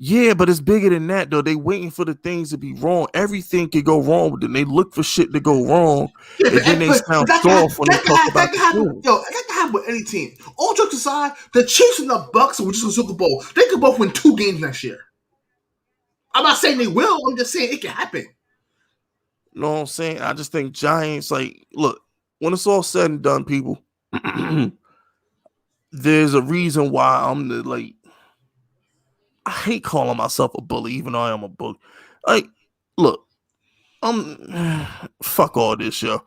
Yeah, but it's bigger than that, though. They waiting for the things to be wrong. Everything could go wrong with them. They look for shit to go wrong, and then they sound soft when they talk about the team. Yo, that can happen with any team. All jokes aside, the Chiefs and the Bucks, which is the Super Bowl, they could both win 2 games next year. I'm not saying they will. I'm just saying it can happen. You know what I'm saying? I just think Giants, like, look, when it's all said and done, people, there's a reason why I'm the, like, I hate calling myself a bully, even though I am a bully. Like, look, fuck all this, yo.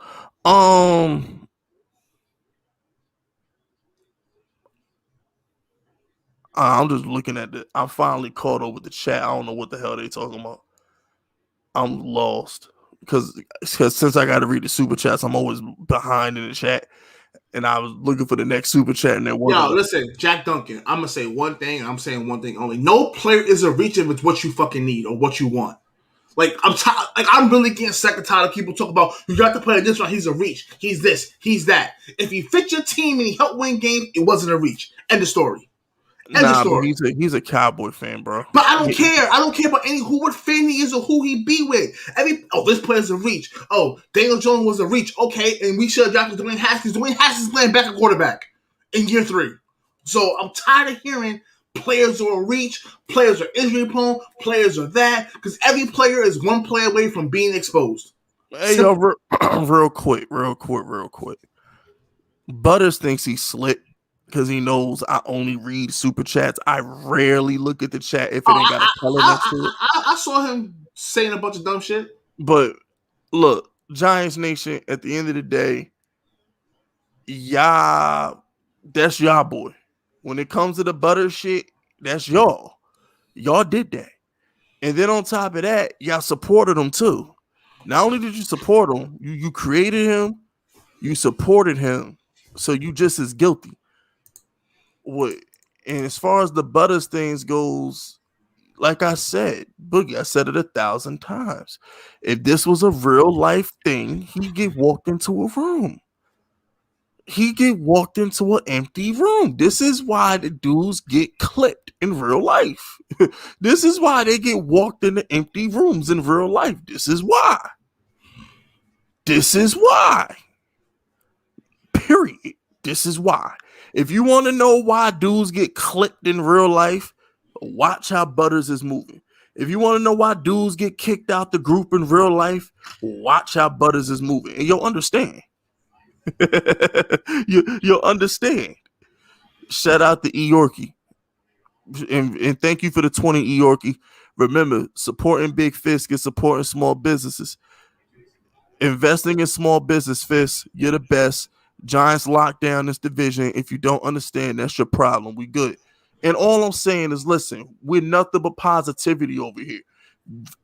I'm just looking at it. I'm finally caught up with the chat. I don't know what the hell they talking about. I'm lost because since I got to read the super chats, I'm always behind in the chat. And I was looking for the next super chat, and there wasn't. Yo, listen, Jack Duncan. I'm gonna say one thing, and I'm saying one thing only. No player is a reach if it's what you fucking need or what you want. Like I'm really getting sick and tired of people talk about you got to play this one. He's a reach. He's this. He's that. If he fit your team and he helped win games, it wasn't a reach. End of story. Nah, but he's a Cowboy fan, bro. But I don't care. I don't care about what fan he is or who he be with. This player's a reach. Oh, Daniel Jones was a reach. Okay, and we should have drafted Dwayne Haskins. Dwayne Haskins playing back at quarterback in year 3. So I'm tired of hearing players are a reach, players are injury prone, players are that, because every player is one play away from being exposed. Hey, yo, real quick. Butters thinks he's slick because he knows I only read super chats. I rarely look at the chat if it ain't got a color next to it. I saw him saying a bunch of dumb shit. But look, Giants Nation, at the end of the day, y'all, that's y'all boy. When it comes to the butter shit, that's y'all. Y'all did that. And then on top of that, y'all supported him too. Not only did you support him, you created him, you supported him, so you just as guilty. What? And as far as the Butters things goes, like I said, Boogie, I said it 1,000 times. If this was a real life thing, he'd get walked into a room. He get walked into an empty room. This is why the dudes get clipped in real life. This is why they get walked into empty rooms in real life. This is why. Period. This is why. If you want to know why dudes get clipped in real life, watch how Butters is moving. If you want to know why dudes get kicked out the group in real life, watch how Butters is moving. And you'll understand. You'll understand. Shout out to E Yorkie. And thank you for the 20 E Yorkie. Remember, supporting Big Fisk is supporting small businesses. Investing in small business, Fisk, you're the best. Giants lock down this division. If you don't understand, that's your problem. We good. And all I'm saying is, listen, we're nothing but positivity over here.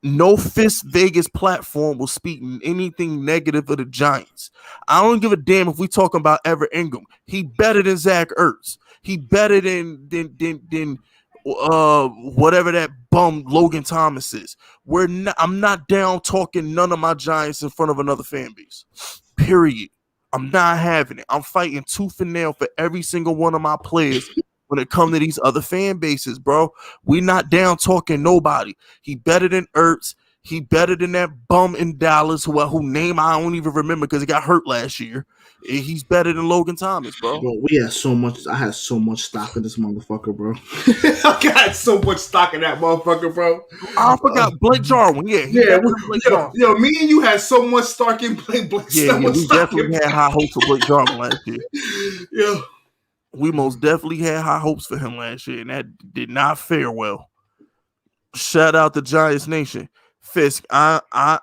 No Fisk Vegas platform will speak anything negative of the Giants. I don't give a damn if we talking about Ever Ingram. He better than Zach Ertz. He better than whatever that bum Logan Thomas is. I'm not down talking none of my Giants in front of another fan base. Period. I'm not having it. I'm fighting tooth and nail for every single one of my players when it comes to these other fan bases, bro. We not down talking nobody. He better than Ertz. He better than that bum in Dallas who name I don't even remember because he got hurt last year. He's better than Logan Thomas, bro. Bro, I had so much stock in this motherfucker, bro. I got so much stock in that motherfucker, bro. I forgot Blake Jarwin. Yo, me and you had so much stock in Blake. Yeah, we definitely had high hopes for Blake Jarwin last year. Yeah. We most definitely had high hopes for him last year, and that did not fare well. Shout out to Giants Nation. Fisk, I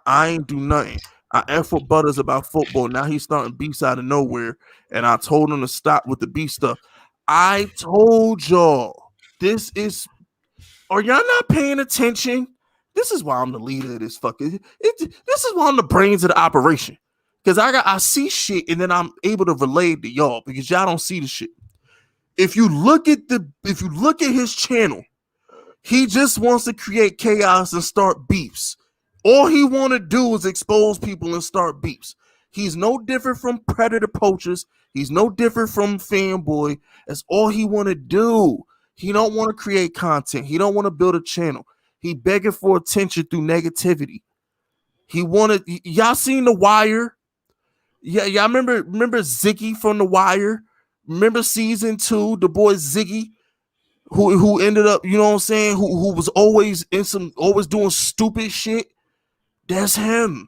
ain't do nothing. I F with Butters about football. Now he's starting beefs out of nowhere, and I told him to stop with the beef stuff. I told y'all, this is... Are y'all not paying attention? This is why I'm the leader of this fucking... This is why I'm the brains of the operation. Because I see shit, and then I'm able to relay it to y'all, because y'all don't see the shit. If you look at his channel, he just wants to create chaos and start beefs. All he want to do is expose people and start beefs. He's no different from Predator poachers. He's no different from Fanboy. That's all he want to do. He don't want to create content. He don't want to build a channel. He begging for attention through negativity. Y'all seen The Wire? Yeah, y'all remember Ziggy from The Wire? Remember season 2, the boy Ziggy, who ended up, you know what I'm saying, who was always doing stupid shit? That's him.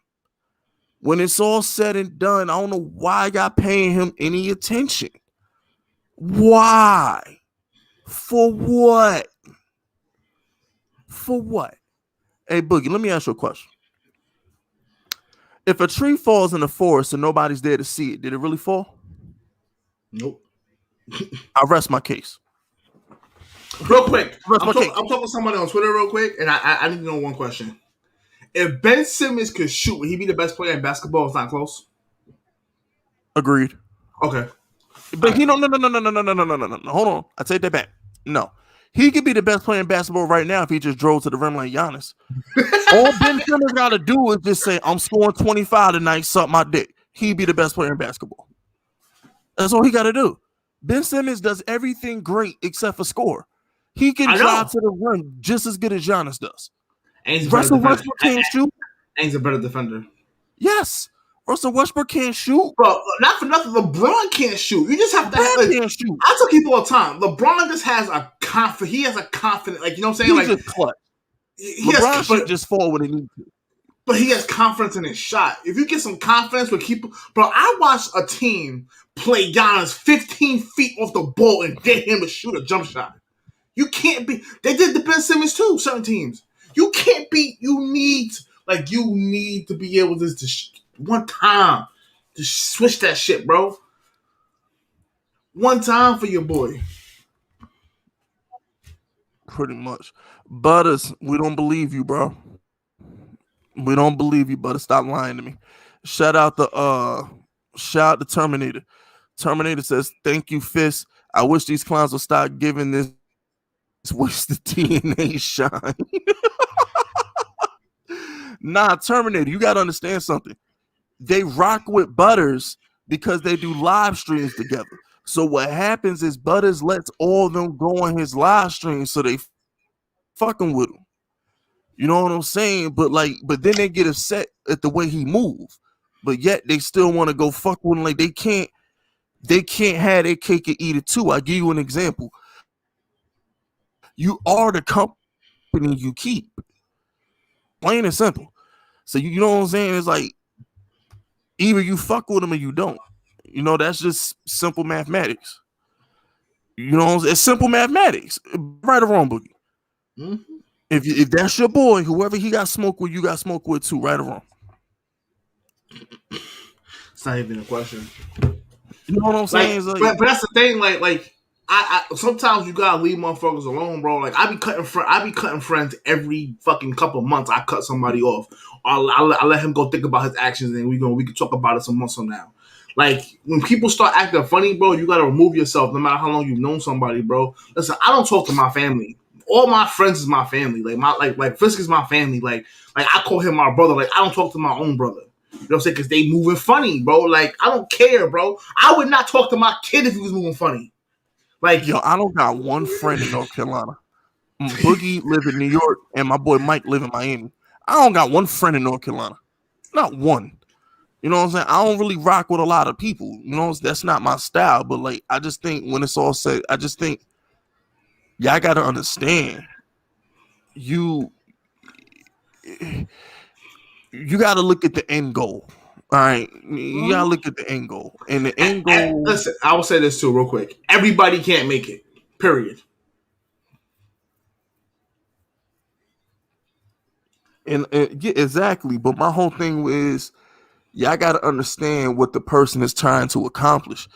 When it's all said and done, I don't know why I got paying him any attention. Why? For what? For what? Hey, Boogie, let me ask you a question. If a tree falls in the forest and nobody's there to see it, did it really fall? Nope. I rest my case. Real quick, Rest I'm my talking. case. I'm talking to somebody on Twitter real quick, and I need to know one question. If Ben Simmons could shoot, would he be the best player in basketball? It's not close. Agreed. Okay. But he no. Hold on. I take that back. No. He could be the best player in basketball right now if he just drove to the rim like Giannis. All Ben Simmons got to do is just say, I'm scoring 25 tonight, suck my dick. He'd be the best player in basketball. That's all he got to do. Ben Simmons does everything great except for score. He can drive to the rim just as good as Giannis does. Russell Westbrook can't shoot. Ain's a better defender. Yes. Russell Westbrook can't shoot. Bro, not for nothing, LeBron can't shoot. You just have to can't shoot. I tell people all the time, LeBron just has a confidence. He has a confidence, like, you know what I'm saying? He's like, just clutch. LeBron should just fall when he needs to. But he has confidence in his shot. If you get some confidence with people, bro, I watched a team play Giannis 15 feet off the ball and get him to shoot a jump shot. You can't be. They did the Ben Simmons too. Certain teams, you can't be. You need to be able to one time to switch that shit, bro. One time for your boy. Pretty much. Butters, we don't believe you, bro. We don't believe you, Butters. Stop lying to me. Shout out to Terminator. Terminator says, thank you, Fisk. I wish these clowns would stop giving this wasted TNA shine. Nah, Terminator, you gotta understand something. They rock with Butters because they do live streams together. So what happens is Butters lets all of them go on his live stream, so they fucking with him. You know what I'm saying? But then they get upset at the way he moves. But yet they still want to go fuck with him. Like they can't have their cake and eat it too. I'll give you an example. You are the company you keep. Plain and simple. So you know what I'm saying? It's like either you fuck with them or you don't. You know, that's just simple mathematics. You know, it's simple mathematics. Right or wrong, Boogie. Mm-hmm. If that's your boy, whoever he got smoke with, you got smoke with too, right or wrong. It's not even a question. You know what I'm saying? But that's the thing. Like I sometimes you gotta leave motherfuckers alone, bro. Like I be cutting friends every fucking couple of months. I cut somebody off. I let him go think about his actions, and we can talk about it some months from now. Like when people start acting funny, bro, you gotta remove yourself. No matter how long you've known somebody, bro. Listen, I don't talk to my family. All my friends is my family. Like Fisk is my family. Like I call him my brother. Like I don't talk to my own brother. You know what I'm saying? Because they moving funny, bro. Like I don't care, bro. I would not talk to my kid if he was moving funny. Like yo, I don't got one friend in North Carolina. Boogie live in New York, and my boy Mike live in Miami. I don't got one friend in North Carolina. Not one. You know what I'm saying? I don't really rock with a lot of people. You know, that's not my style. But like, I just think when it's all said, I just think y'all got to understand. You got to look at the end goal. All right, you gotta look at the end goal, and the end goal. Listen, I will say this too, real quick. Everybody can't make it. Period. And yeah, exactly. But my whole thing is, y'all gotta understand what the person is trying to accomplish.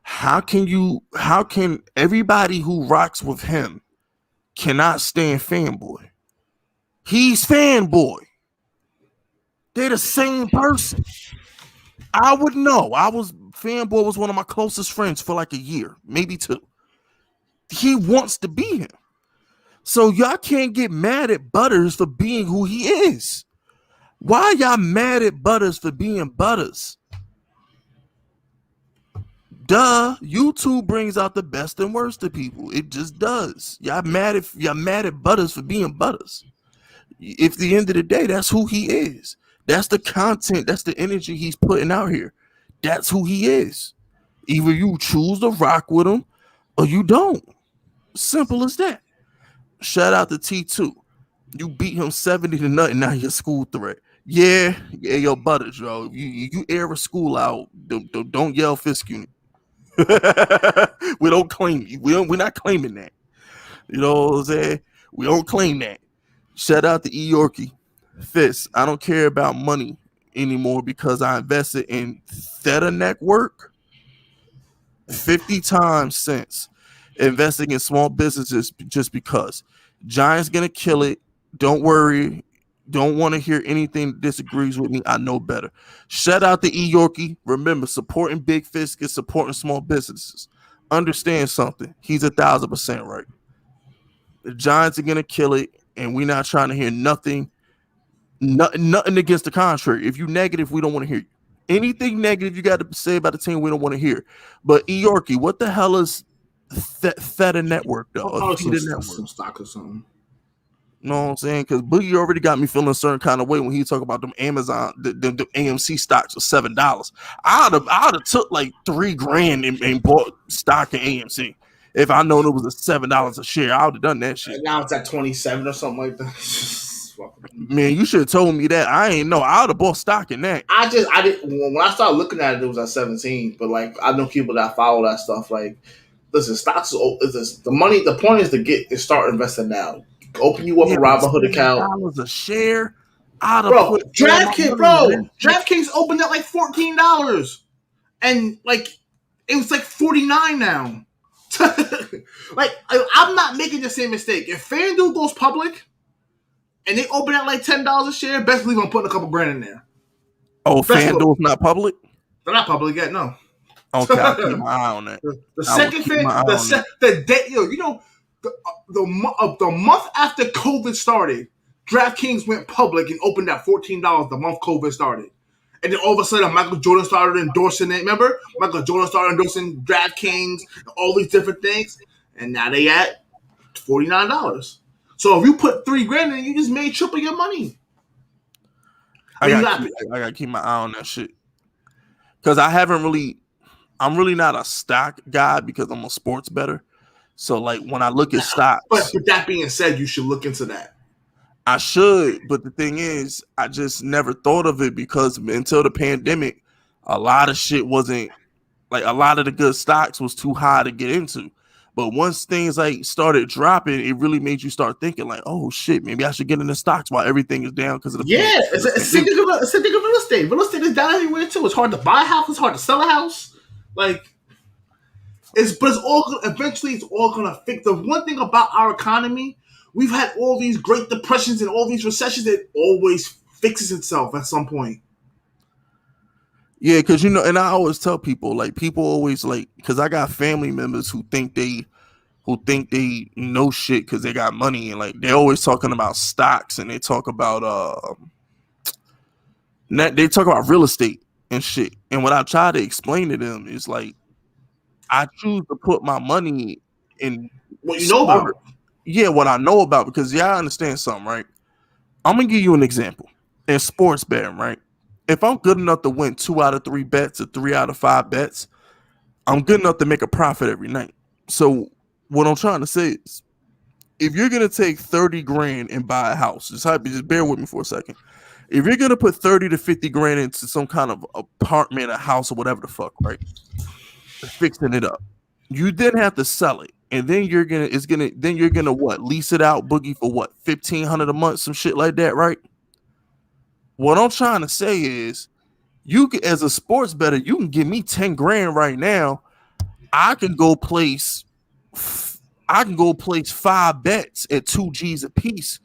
How can everybody who rocks with him cannot stand Fanboy? He's Fanboy. They're the same person. I would know. Fanboy was one of my closest friends for like a year, maybe 2. He wants to be him. So y'all can't get mad at Butters for being who he is. Why are y'all mad at Butters for being Butters? Duh, YouTube brings out the best and worst of people. It just does. Y'all mad at Butters for being Butters. If at the end of the day, that's who he is. That's the content, that's the energy he's putting out here. That's who he is. Either you choose to rock with him or you don't. Simple as that. Shout out to T2. You beat him 70-0, now you're school threat. Yeah, yo, Butters, yo. You air a school out, don't yell Fisk Unit. We don't claim you. We're not claiming that. You know what I'm saying? We don't claim that. Shout out to E. Yorkie. Fisk, I don't care about money anymore because I invested in Theta Network 50 times since. investing in small businesses just because. Giants gonna kill it. Don't worry. Don't want to hear anything that disagrees with me. I know better. Shout out to E. Yorkie. Remember, supporting Big Fisk is supporting small businesses. Understand something. He's 1,000% right. The Giants are gonna kill it, and we're not trying to hear nothing against the contrary. If you negative, we don't want to hear you. Anything negative you got to say about the team, we don't want to hear. But E. Yorkie, what the hell is Theta Network though? Some stock or something. You know what I'm saying? Because Boogie already got me feeling a certain kind of way when he talk about them Amazon, the AMC stocks of $7. I'd have took like $3,000 and bought stock in AMC. If I known it was $7 a share, I would have done that shit. And now it's at 27 or something like that. Man, you should have told me that. I ain't know. I would have bought stock in that. I didn't. When I started looking at it, it was at 17. But like, I know people that follow that stuff. Like, listen, stocks is the money. The point is start investing now. Open you up a Robinhood account. $7 a share. DraftKings opened at like $14, and like it was like $49 now. Like, I'm not making the same mistake. If FanDuel goes public and they open at like $10 a share, best believe I'm putting a couple grand in there. Oh, FanDuel's not public? They're not public yet, no. Okay, I'll keep my eye on that. The second thing, the day, you know, the month after COVID started, DraftKings went public and opened at $14 the month COVID started. And then all of a sudden, Michael Jordan started endorsing it. Remember? Michael Jordan started endorsing DraftKings, all these different things. And now they at $49. So if you put $3,000 in, you just made triple your money. I gotta keep my eye on that shit. Because I'm really not a stock guy because I'm a sports bettor. So like when I look at stocks. But with that being said, you should look into that. I should, but the thing is, I just never thought of it because until the pandemic, a lot of shit wasn't like a lot of the good stocks was too high to get into. But once things like started dropping, it really made you start thinking like, oh shit, maybe I should get into stocks while everything is down because of the it's a thing of real estate. Real estate is down everywhere too. It's hard to buy a house. It's hard to sell a house. Like, it's all eventually it's all gonna fix. The one thing about our economy. We've had all these great depressions and all these recessions that always fixes itself at some point. Yeah, because and I always tell people, like people always like, because I got family members who think they know shit because they got money and like they're always talking about stocks and they talk about real estate and shit. And what I try to explain to them is like, I choose to put my money in what you know about. Yeah, what I know about, because I understand something, right? I'm gonna give you an example. In sports betting, right? If I'm good enough to win 2 out of 3 bets or 3 out of 5 bets, I'm good enough to make a profit every night. So what I'm trying to say is, if you're gonna take $30,000 and buy a house, just bear with me for a second. If you're gonna put $30,000 to $50,000 into some kind of apartment, a house, or whatever the fuck, right? Fixing it up, you then have to sell it. And then you're gonna what? Lease it out, Boogie, for what? $1,500 a month, some shit like that, right? What I'm trying to say is, you can, as a sports bettor, you can give me $10,000 right now. I can go place 5 bets at 2 G's a piece,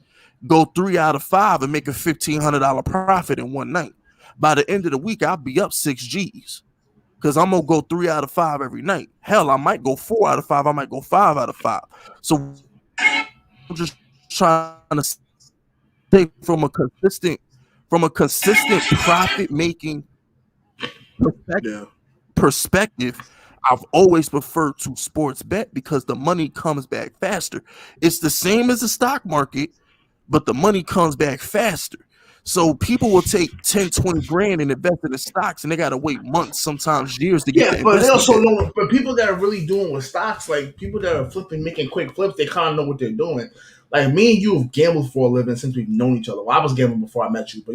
go 3 out of 5, and make a $1,500 profit in one night. By the end of the week, I'll be up 6 G's. Because I'm going to go 3 out of 5 every night. Hell, I might go 4 out of 5. I might go 5 out of 5. So I'm just trying to say from a consistent profit-making perspective, I've always preferred to sports bet because the money comes back faster. It's the same as the stock market, but the money comes back faster. So people will take 10, 20 grand and invest in the stocks, and they got to wait months, sometimes years to get. Yeah, but they also know. But people that are really doing with stocks, like people that are flipping, making quick flips, they kind of know what they're doing. Like me and you have gambled for a living since we've known each other. Well, I was gambling before I met you, but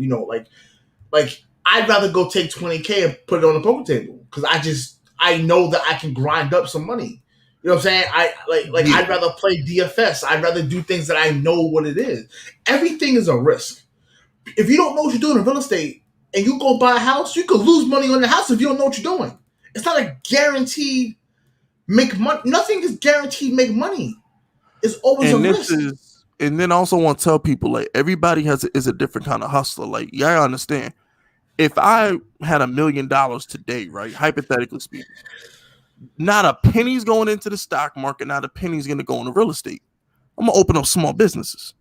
like I'd rather go take $20,000 and put it on the poker table because I know that I can grind up some money. You know what I'm saying? I'd rather play DFS. I'd rather do things that I know what it is. Everything is a risk. If you don't know what you're doing in real estate and you go buy a house, you could lose money on the house if you don't know what you're doing. It's not a guaranteed make money. Nothing is guaranteed make money. It's always a risk. And then I also want to tell people, like, everybody is a different kind of hustler. Like, yeah, I understand. If I had $1 million today, right, hypothetically speaking, not a penny's going into the stock market, not a penny's going to go into real estate. I'm gonna open up small businesses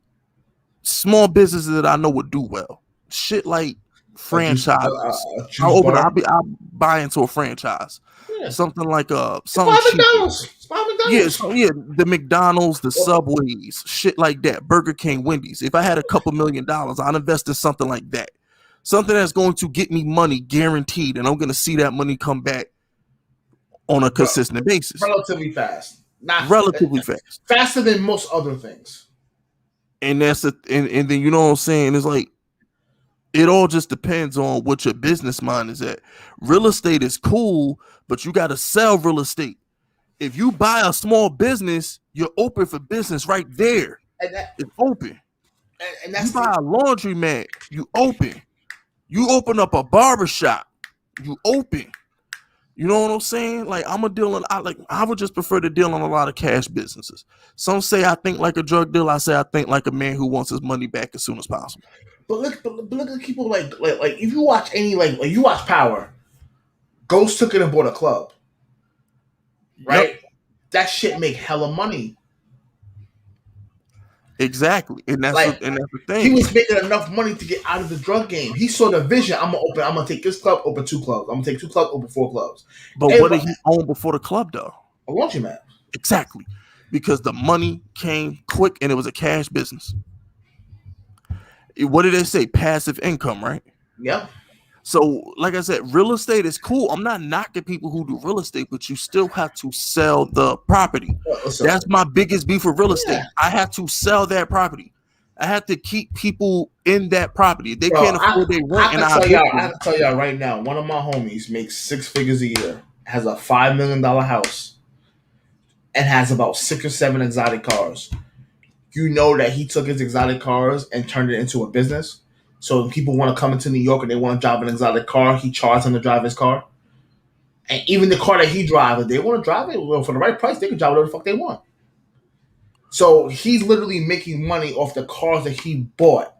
that I know would do well. Shit like franchises. I'll buy into a franchise. Yeah. Something like something yeah, the McDonald's, the Subways, shit like that. Burger King, Wendy's. If I had a couple $1 million, I'd invest in something like that. Something that's going to get me money guaranteed, and I'm going to see that money come back on a consistent basis. Relatively fast. Not relatively fast. Faster than most other things. And that's and then you know what I'm saying? It's like it all just depends on what your business mind is at. Real estate is cool, but you got to sell real estate. If you buy a small business, you're open for business right there. It's open. And that's you buy a laundromat, you open. You open up a barbershop, you open. You know what I'm saying? Like I would just prefer to deal on a lot of cash businesses. Some say I think like a drug dealer. I say I think like a man who wants his money back as soon as possible. But look at people like if you watch any like you watch Power, Ghost took it and bought a club, right? Yep. That shit make hella money. Exactly, and that's the thing. He was making enough money to get out of the drug game. He saw the vision. I'm gonna take this club, open 2 clubs. I'm gonna take 2 clubs, open 4 clubs. But what did he own before the club though? A laundromat. Exactly, because the money came quick and it was a cash business. What did they say? Passive income, right? Yeah. So, like I said, real estate is cool. I'm not knocking people who do real estate, but you still have to sell the property. That's my biggest beef with real estate. I have to sell that property. I have to keep people in that property. They can't afford their rent. I have to tell y'all right now, one of my homies makes 6 figures a year, has a $5 million house, and has about 6 or 7 exotic cars. You know that he took his exotic cars and turned it into a business. So when people want to come into New York and they want to drive an exotic car, he charges them to drive his car. And even the car that he drives, if they want to drive it, well, for the right price, they can drive whatever the fuck they want. So he's literally making money off the cars that he bought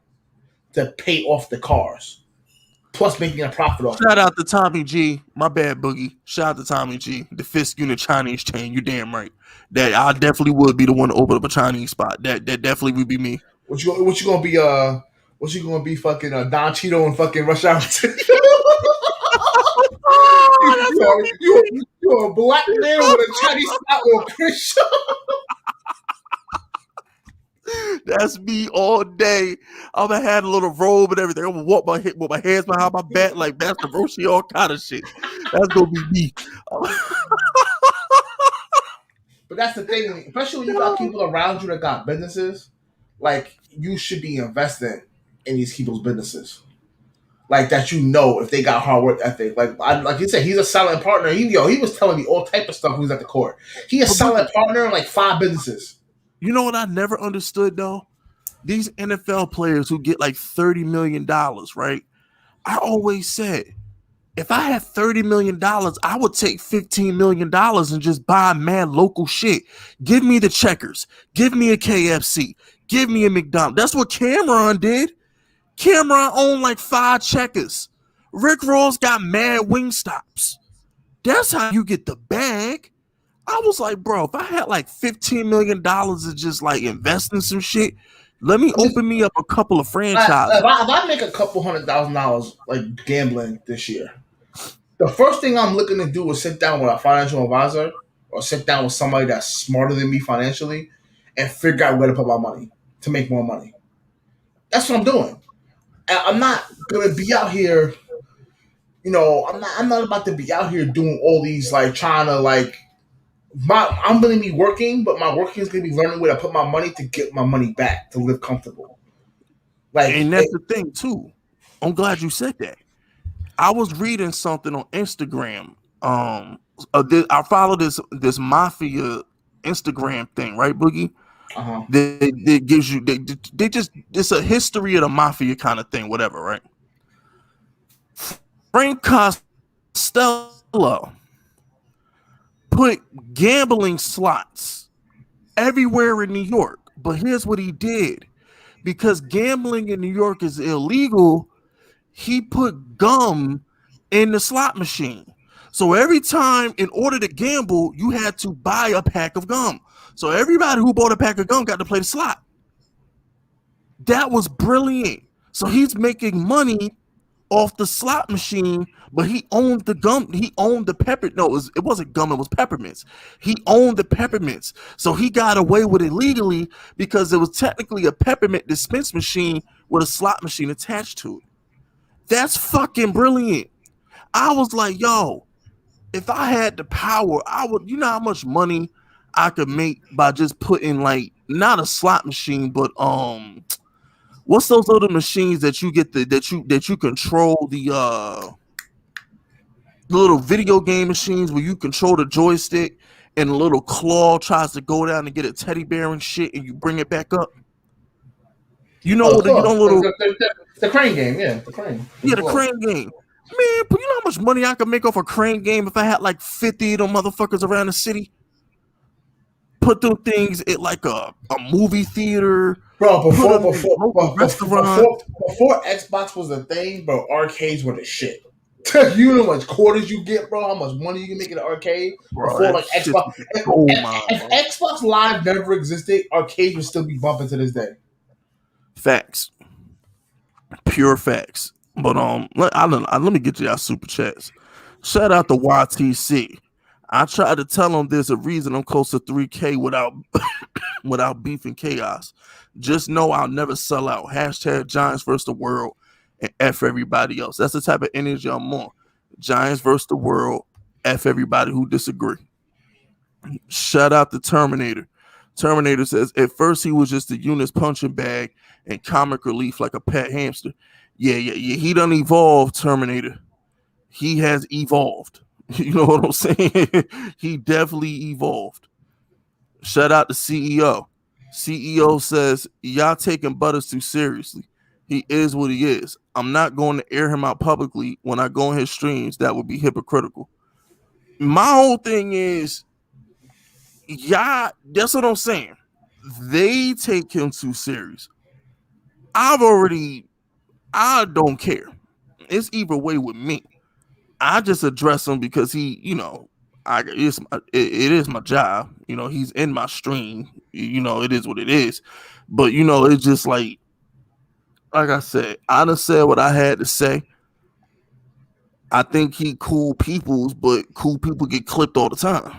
to pay off the cars, plus making a profit off. Shout out to Tommy G, my bad Boogie. Shout out to Tommy G, the Fisk Unit Chinese chain. You damn right. That I definitely would be the one to open up a Chinese spot. That definitely would be me. What you gonna be? What you gonna be? Fucking Don Cheeto and fucking Rush Hour. You're a black man with a Chinese spot or a Christian. That's me all day. I'm gonna have a little robe and everything. I'm gonna walk with my hands behind my back like Master Roshi, all kind of shit. That's gonna be me. But that's the thing, especially when you got people around you that got businesses. Like you should be investing in these people's businesses, like that. You know, if they got hard work ethic, like you said, he's a silent partner. He was telling me all type of stuff when he was at the court. He a silent partner in like 5 businesses. You know what I never understood though? These NFL players who get like $30 million, right? I always said, if I had $30 million, I would take $15 million and just buy mad local shit. Give me the Checkers. Give me a KFC. Give me a McDonald's. That's what Cameron did. Cameron owned like 5 Checkers. Rick Ross got mad Wingstops. That's how you get the bag. I was like, bro, if I had like $15 million to just like invest in some shit, let me open me up a couple of franchises. If I make a couple $100,000 like gambling this year, the first thing I'm looking to do is sit down with a financial advisor or sit down with somebody that's smarter than me financially and figure out where to put my money to make more money. That's what I'm doing. I'm not gonna be out here, I'm not about to be out here doing all these like trying to like I'm gonna be working, but my working is gonna be learning where to put my money to get my money back to live comfortable. Like, and that's the thing too. I'm glad you said that. I was reading something on Instagram. I follow this Mafia Instagram thing, right, Boogie? Uh-huh. They gives you they just it's a history of the Mafia kind of thing, whatever, right? Frank Costello put gambling slots everywhere in New York. But here's what he did. Because gambling in New York is illegal, he put gum in the slot machine. So every time, in order to gamble, you had to buy a pack of gum. So everybody who bought a pack of gum got to play the slot. That was brilliant. So he's making money off the slot machine, but he owned the gum. He owned the pepper. No, it wasn't gum. It was peppermints. He owned the peppermints. So he got away with it legally because it was technically a peppermint dispense machine with a slot machine attached to it. That's fucking brilliant. I was like, yo, if I had the power, I would, you know how much money I could make by just putting like, not a slot machine, but what's those other machines that you get that you control the little video game machines where you control the joystick and the little claw tries to go down and get a teddy bear and shit and you bring it back up. You know what? You know the crane game, yeah, the crane. Yeah, the crane game. Man, but you know how much money I could make off a crane game if I had like 50 of them motherfuckers around the city? Put them things at like a movie theater. Bro, before Xbox was a thing, bro, arcades were the shit. You know how much quarters you get, bro? How much money you can make in an arcade? Bro, before like Xbox. If Xbox Live never existed, arcades would still be bumping to this day. Facts. Pure facts. But let me get you our super chats. Shout out to YTC. I tried to tell him there's a reason I'm close to 3K without beef and chaos. Just know I'll never sell out. Hashtag Giants versus the world and F everybody else. That's the type of energy I'm on. Giants versus the world, F everybody who disagree. Shout out to Terminator. Terminator says, at first he was just a Eunice punching bag and comic relief like a pet hamster. Yeah. He done evolved, Terminator. He has evolved. You know what I'm saying? He definitely evolved. Shout out to CEO. CEO says, y'all taking Butters too seriously. He is what he is. I'm not going to air him out publicly when I go on his streams. That would be hypocritical. My whole thing is, yeah, that's what I'm saying. They take him too serious. I don't care. It's either way with me. I just address him because he, you know, it is my job. You know, he's in my stream. You know, it is what it is. But, you know, it's just like I said, I done said what I had to say. I think he cool peoples, but cool people get clipped all the time.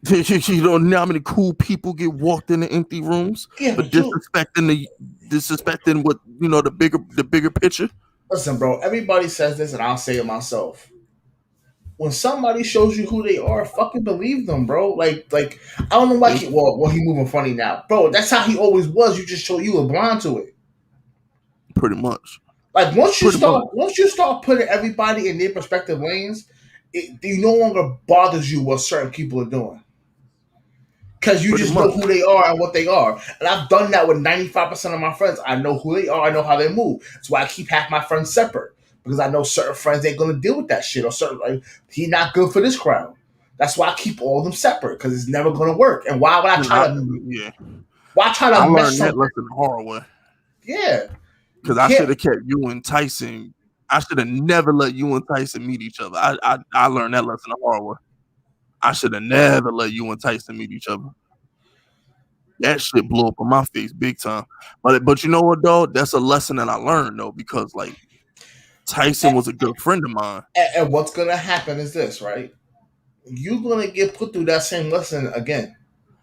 You don't know how many cool people get walked into empty rooms, but disrespecting what, you know, the bigger picture. Listen, bro, everybody says this and I'll say it myself. When somebody shows you who they are, fucking believe them, bro. Like I don't know why he moving funny now. Bro, that's how he always was. You were blind to it. Pretty much. Like once you start putting everybody in their respective lanes, it no longer bothers you what certain people are doing. Because you just know who they are and what they are. And I've done that with 95% of my friends. I know who they are. I know how they move. That's why I keep half my friends separate. Because I know certain friends ain't going to deal with that shit. Or certain, like, he's not good for this crowd. That's why I keep all of them separate. Because it's never going to work. And why would I try to... Why try to I learned that lesson the hard way. Yeah. Because I should have kept you and Tyson. I should have never let you and Tyson meet each other. I learned that lesson the hard way. I should have never let you and Tyson meet each other. That shit blew up in my face big time. But you know what, though? That's a lesson that I learned, though, because, like, Tyson was a good friend of mine. And what's going to happen is this, right? You're going to get put through that same lesson again.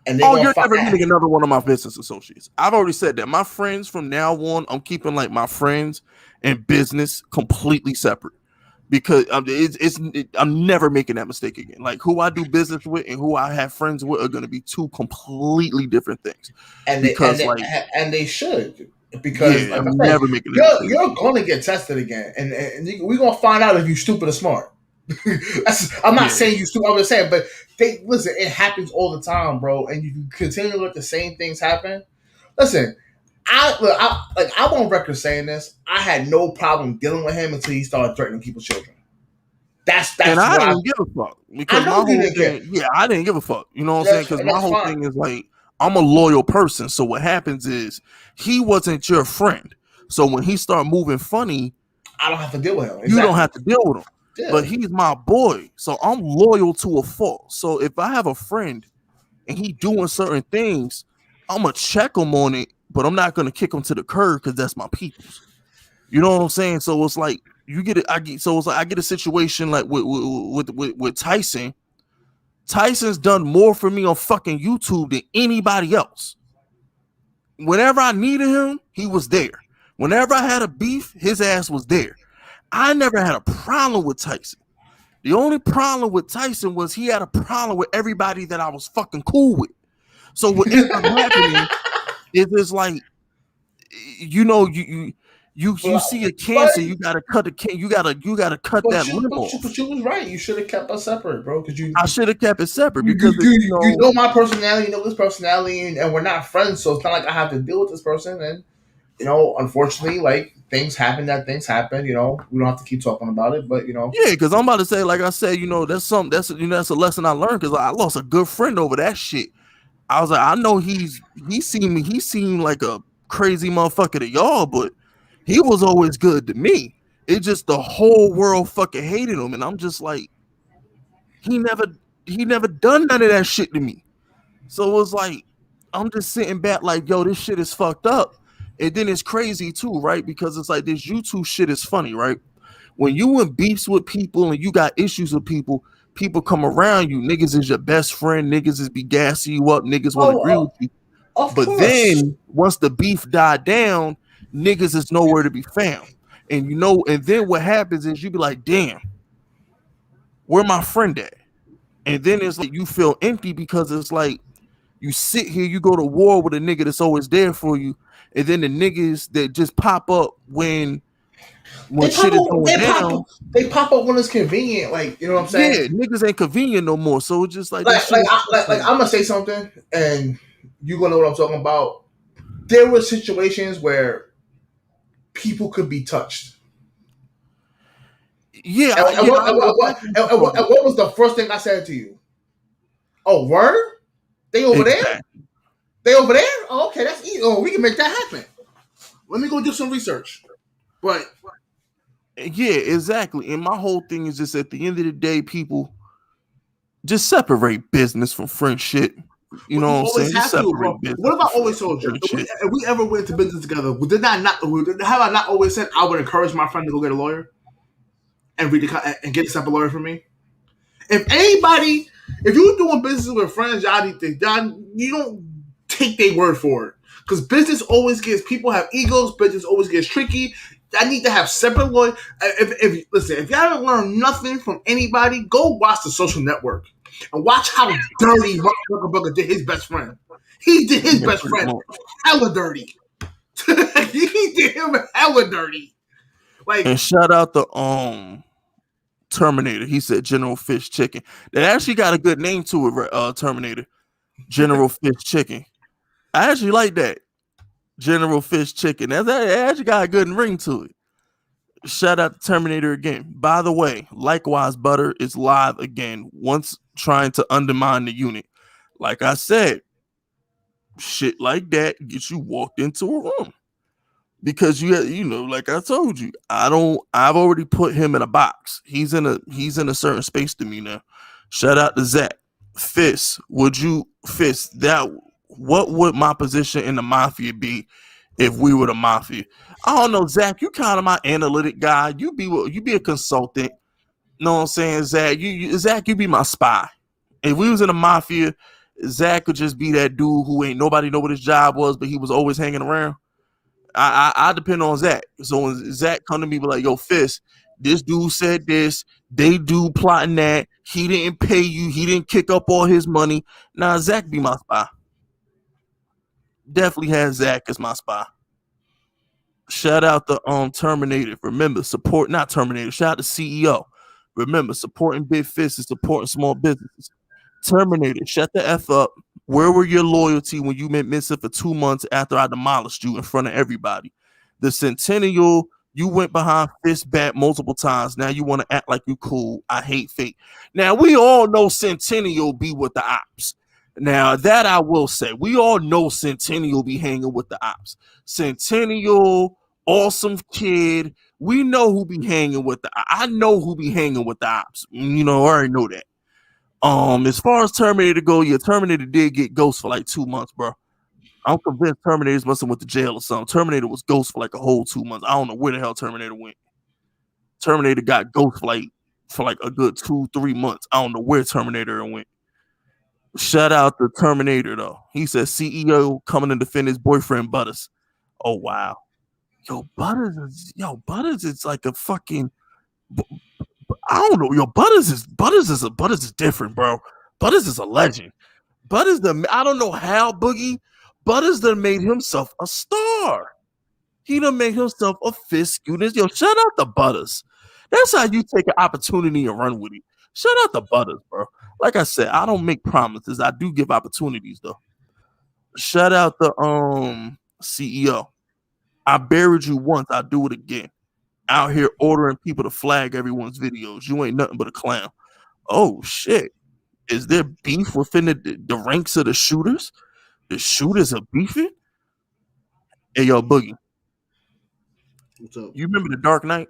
And you're never meeting another one of my business associates. I've already said that. My friends from now on, I'm keeping, like, my friends and business completely separate. Because I'm never making that mistake again. Like, who I do business with and who I have friends with are going to be two completely different things. And they should. Because like I'm never making that mistake. You're going to get tested again. And we're going to find out if you're stupid or smart. I'm not saying you stupid. I'm just saying, but listen, it happens all the time, bro. And you continue to let the same things happen. Listen, I'm on record saying this. I had no problem dealing with him until he started threatening people's children. And That's I why didn't give a fuck I because my know you whole didn't care. thing, yeah, I didn't give a fuck. You know what I'm saying? Because my That's whole fine. thing is like, I'm a loyal person. So what happens is he wasn't your friend. So when he start moving funny, I don't have to deal with him. you don't Exactly. have to deal with him. Yeah. But he's my boy. So I'm loyal to a fault. So if I have a friend and he doing certain things, I'm going to check him on it, but I'm not going to kick him to the curb because that's my people's. You know what I'm saying? So it's like you get it. I get a situation like with Tyson. Tyson's done more for me on fucking YouTube than anybody else. Whenever I needed him, he was there. Whenever I had a beef, his ass was there. I never had a problem with Tyson. The only problem with Tyson was he had a problem with everybody that I was fucking cool with. So what ends up happening is it's like, you know, you see a cancer, you gotta cut you gotta cut that limb off. But you was right. You should have kept us separate, bro. Because I should have kept it separate because you know my personality, you know his personality, and we're not friends. So it's not like I have to deal with this person. And unfortunately, like things happen. You know, we don't have to keep talking about it. But yeah, because I'm about to say, like I said, that's that's a lesson I learned because I lost a good friend over that shit. I was like, I know he seemed like a crazy motherfucker to y'all, but he was always good to me. It's just the whole world fucking hated him, and I'm just like, he never done none of that shit to me. So it was like, I'm just sitting back like, yo, this shit is fucked up. And then it's crazy too, right? Because it's like this YouTube shit is funny, right? When you in beefs with people and you got issues with people come around you. Niggas is your best friend. Niggas is be gassing you up. Niggas want to agree with you. But then once the beef died down, niggas is nowhere to be found. And and then what happens is you be like, damn, where my friend at? And then it's like you feel empty because it's like you sit here, you go to war with a nigga that's always there for you, and then the niggas that just pop up when shit is going down. They pop up when it's convenient. Like you know what I'm saying? Yeah, niggas ain't convenient no more. So it's just like this like, shit. I'm gonna say something, and you gonna know what I'm talking about. There were situations where people could be touched. Yeah. And what was the first thing I said to you? Oh, word? They over there? They over there? Oh, okay, that's easy. Oh, we can make that happen. Let me go do some research. But yeah, exactly. And my whole thing is just at the end of the day, people just separate business from friendship. You know what I'm saying? Just separate business. What about always told you? If we ever went to business together, have I not always said I would encourage my friend to go get a lawyer and get a separate lawyer for me? If you're doing business with friends, you don't take their word for it. Because business always people have egos, business always gets tricky. I need to have separate lawyers. If y'all haven't learned nothing from anybody, go watch The Social Network and watch how dirty Mark Zuckerberg did his best friend. He did his best friend hella dirty. He did him hella dirty. And shout out the Terminator. He said General Fish Chicken. That actually got a good name to it, Terminator. General Fish Chicken. I actually like that. General Fish Chicken. That actually got a good ring to it. Shout out to Terminator again. By the way, likewise, Butter is live again. Once trying to undermine the unit. Like I said, shit like that gets you walked into a room. Because like I told you, I've already put him in a box. He's in a certain space to me now. Shout out to Zach. Fisk, what would my position in the Mafia be if we were the Mafia? I don't know, Zach. You kind of my analytic guy. You be a consultant. Know what I'm saying, Zach? Zach, you be my spy. If we was in the Mafia, Zach could just be that dude who ain't nobody know what his job was, but he was always hanging around. I depend on Zach. So when Zach come to me, be like, yo, Fisk, this dude said this, they do plotting that, he didn't pay you, he didn't kick up all his money. Nah, Zach be my spy. Definitely has Zach as my spy. Shout out to Terminator. Remember, not Terminator, shout out to CEO. Remember, supporting big fists is supporting small businesses. Terminator, shut the F up. Where were your loyalty when you went missing for 2 months after I demolished you in front of everybody? The Centennial You went behind Fisk back multiple times. Now you want to act like you cool. I hate fake. Now we all know Centennial be with the ops. Now that I will say, we all know Centennial be hanging with the ops. Centennial, awesome kid. We know who be hanging with the. I know who be hanging with the ops. You know, I already know that. As far as Terminator go, yeah, Terminator did get ghost for like 2 months, bro. I'm convinced Terminator must have went to jail or something. Terminator was ghost for like a whole 2 months. I don't know where the hell Terminator went. Terminator got ghost for like a good 2-3 months. I don't know where Terminator went. Shout out to Terminator though. He said CEO coming to defend his boyfriend Butters. Oh wow. Butters is like a fucking I don't know. Butters is different, bro. Butters is a legend. I don't know how Boogie Butters done made himself a star. He done made himself a Fisk Unit. Yo, shout out to Butters. That's how you take an opportunity and run with it. Shout out to Butters, bro. Like I said, I don't make promises. I do give opportunities though. Shout out to CEO. I buried you once. I'll do it again. Out here ordering people to flag everyone's videos. You ain't nothing but a clown. Oh shit. Is there beef within the ranks of the shooters? The shooters are beefing? Hey, yo, Boogie. What's up? You remember the Dark Knight?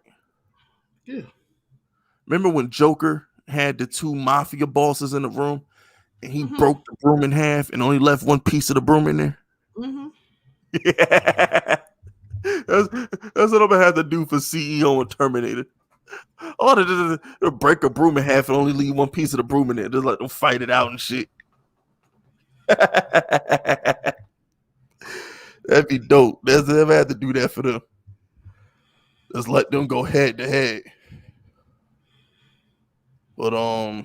Yeah. Remember when Joker had the 2 mafia bosses in the room and he broke the broom in half and only left one piece of the broom in there? Mm-hmm. Yeah. That's what I'm going to have to do for CEO and Terminator. Oh, they'll break a broom in half and only leave one piece of the broom in there. Just let them fight it out and shit. That'd be dope. That's never had to do that for them. Just let them go head to head. But I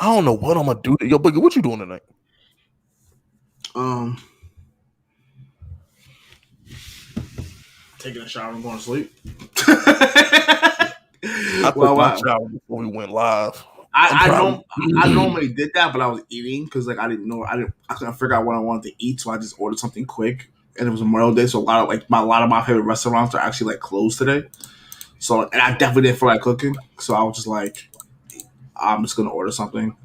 don't know what I'm gonna do. Yo, Boogie, what you doing tonight? Taking a shower and going to sleep. I took my shower before we went live. I normally did that, but I was eating because like I couldn't figure out what I wanted to eat, so I just ordered something quick. And it was Memorial Day, so a lot of my favorite restaurants are actually like closed today. So and I definitely didn't feel like cooking, so I was just like, I'm just gonna order something.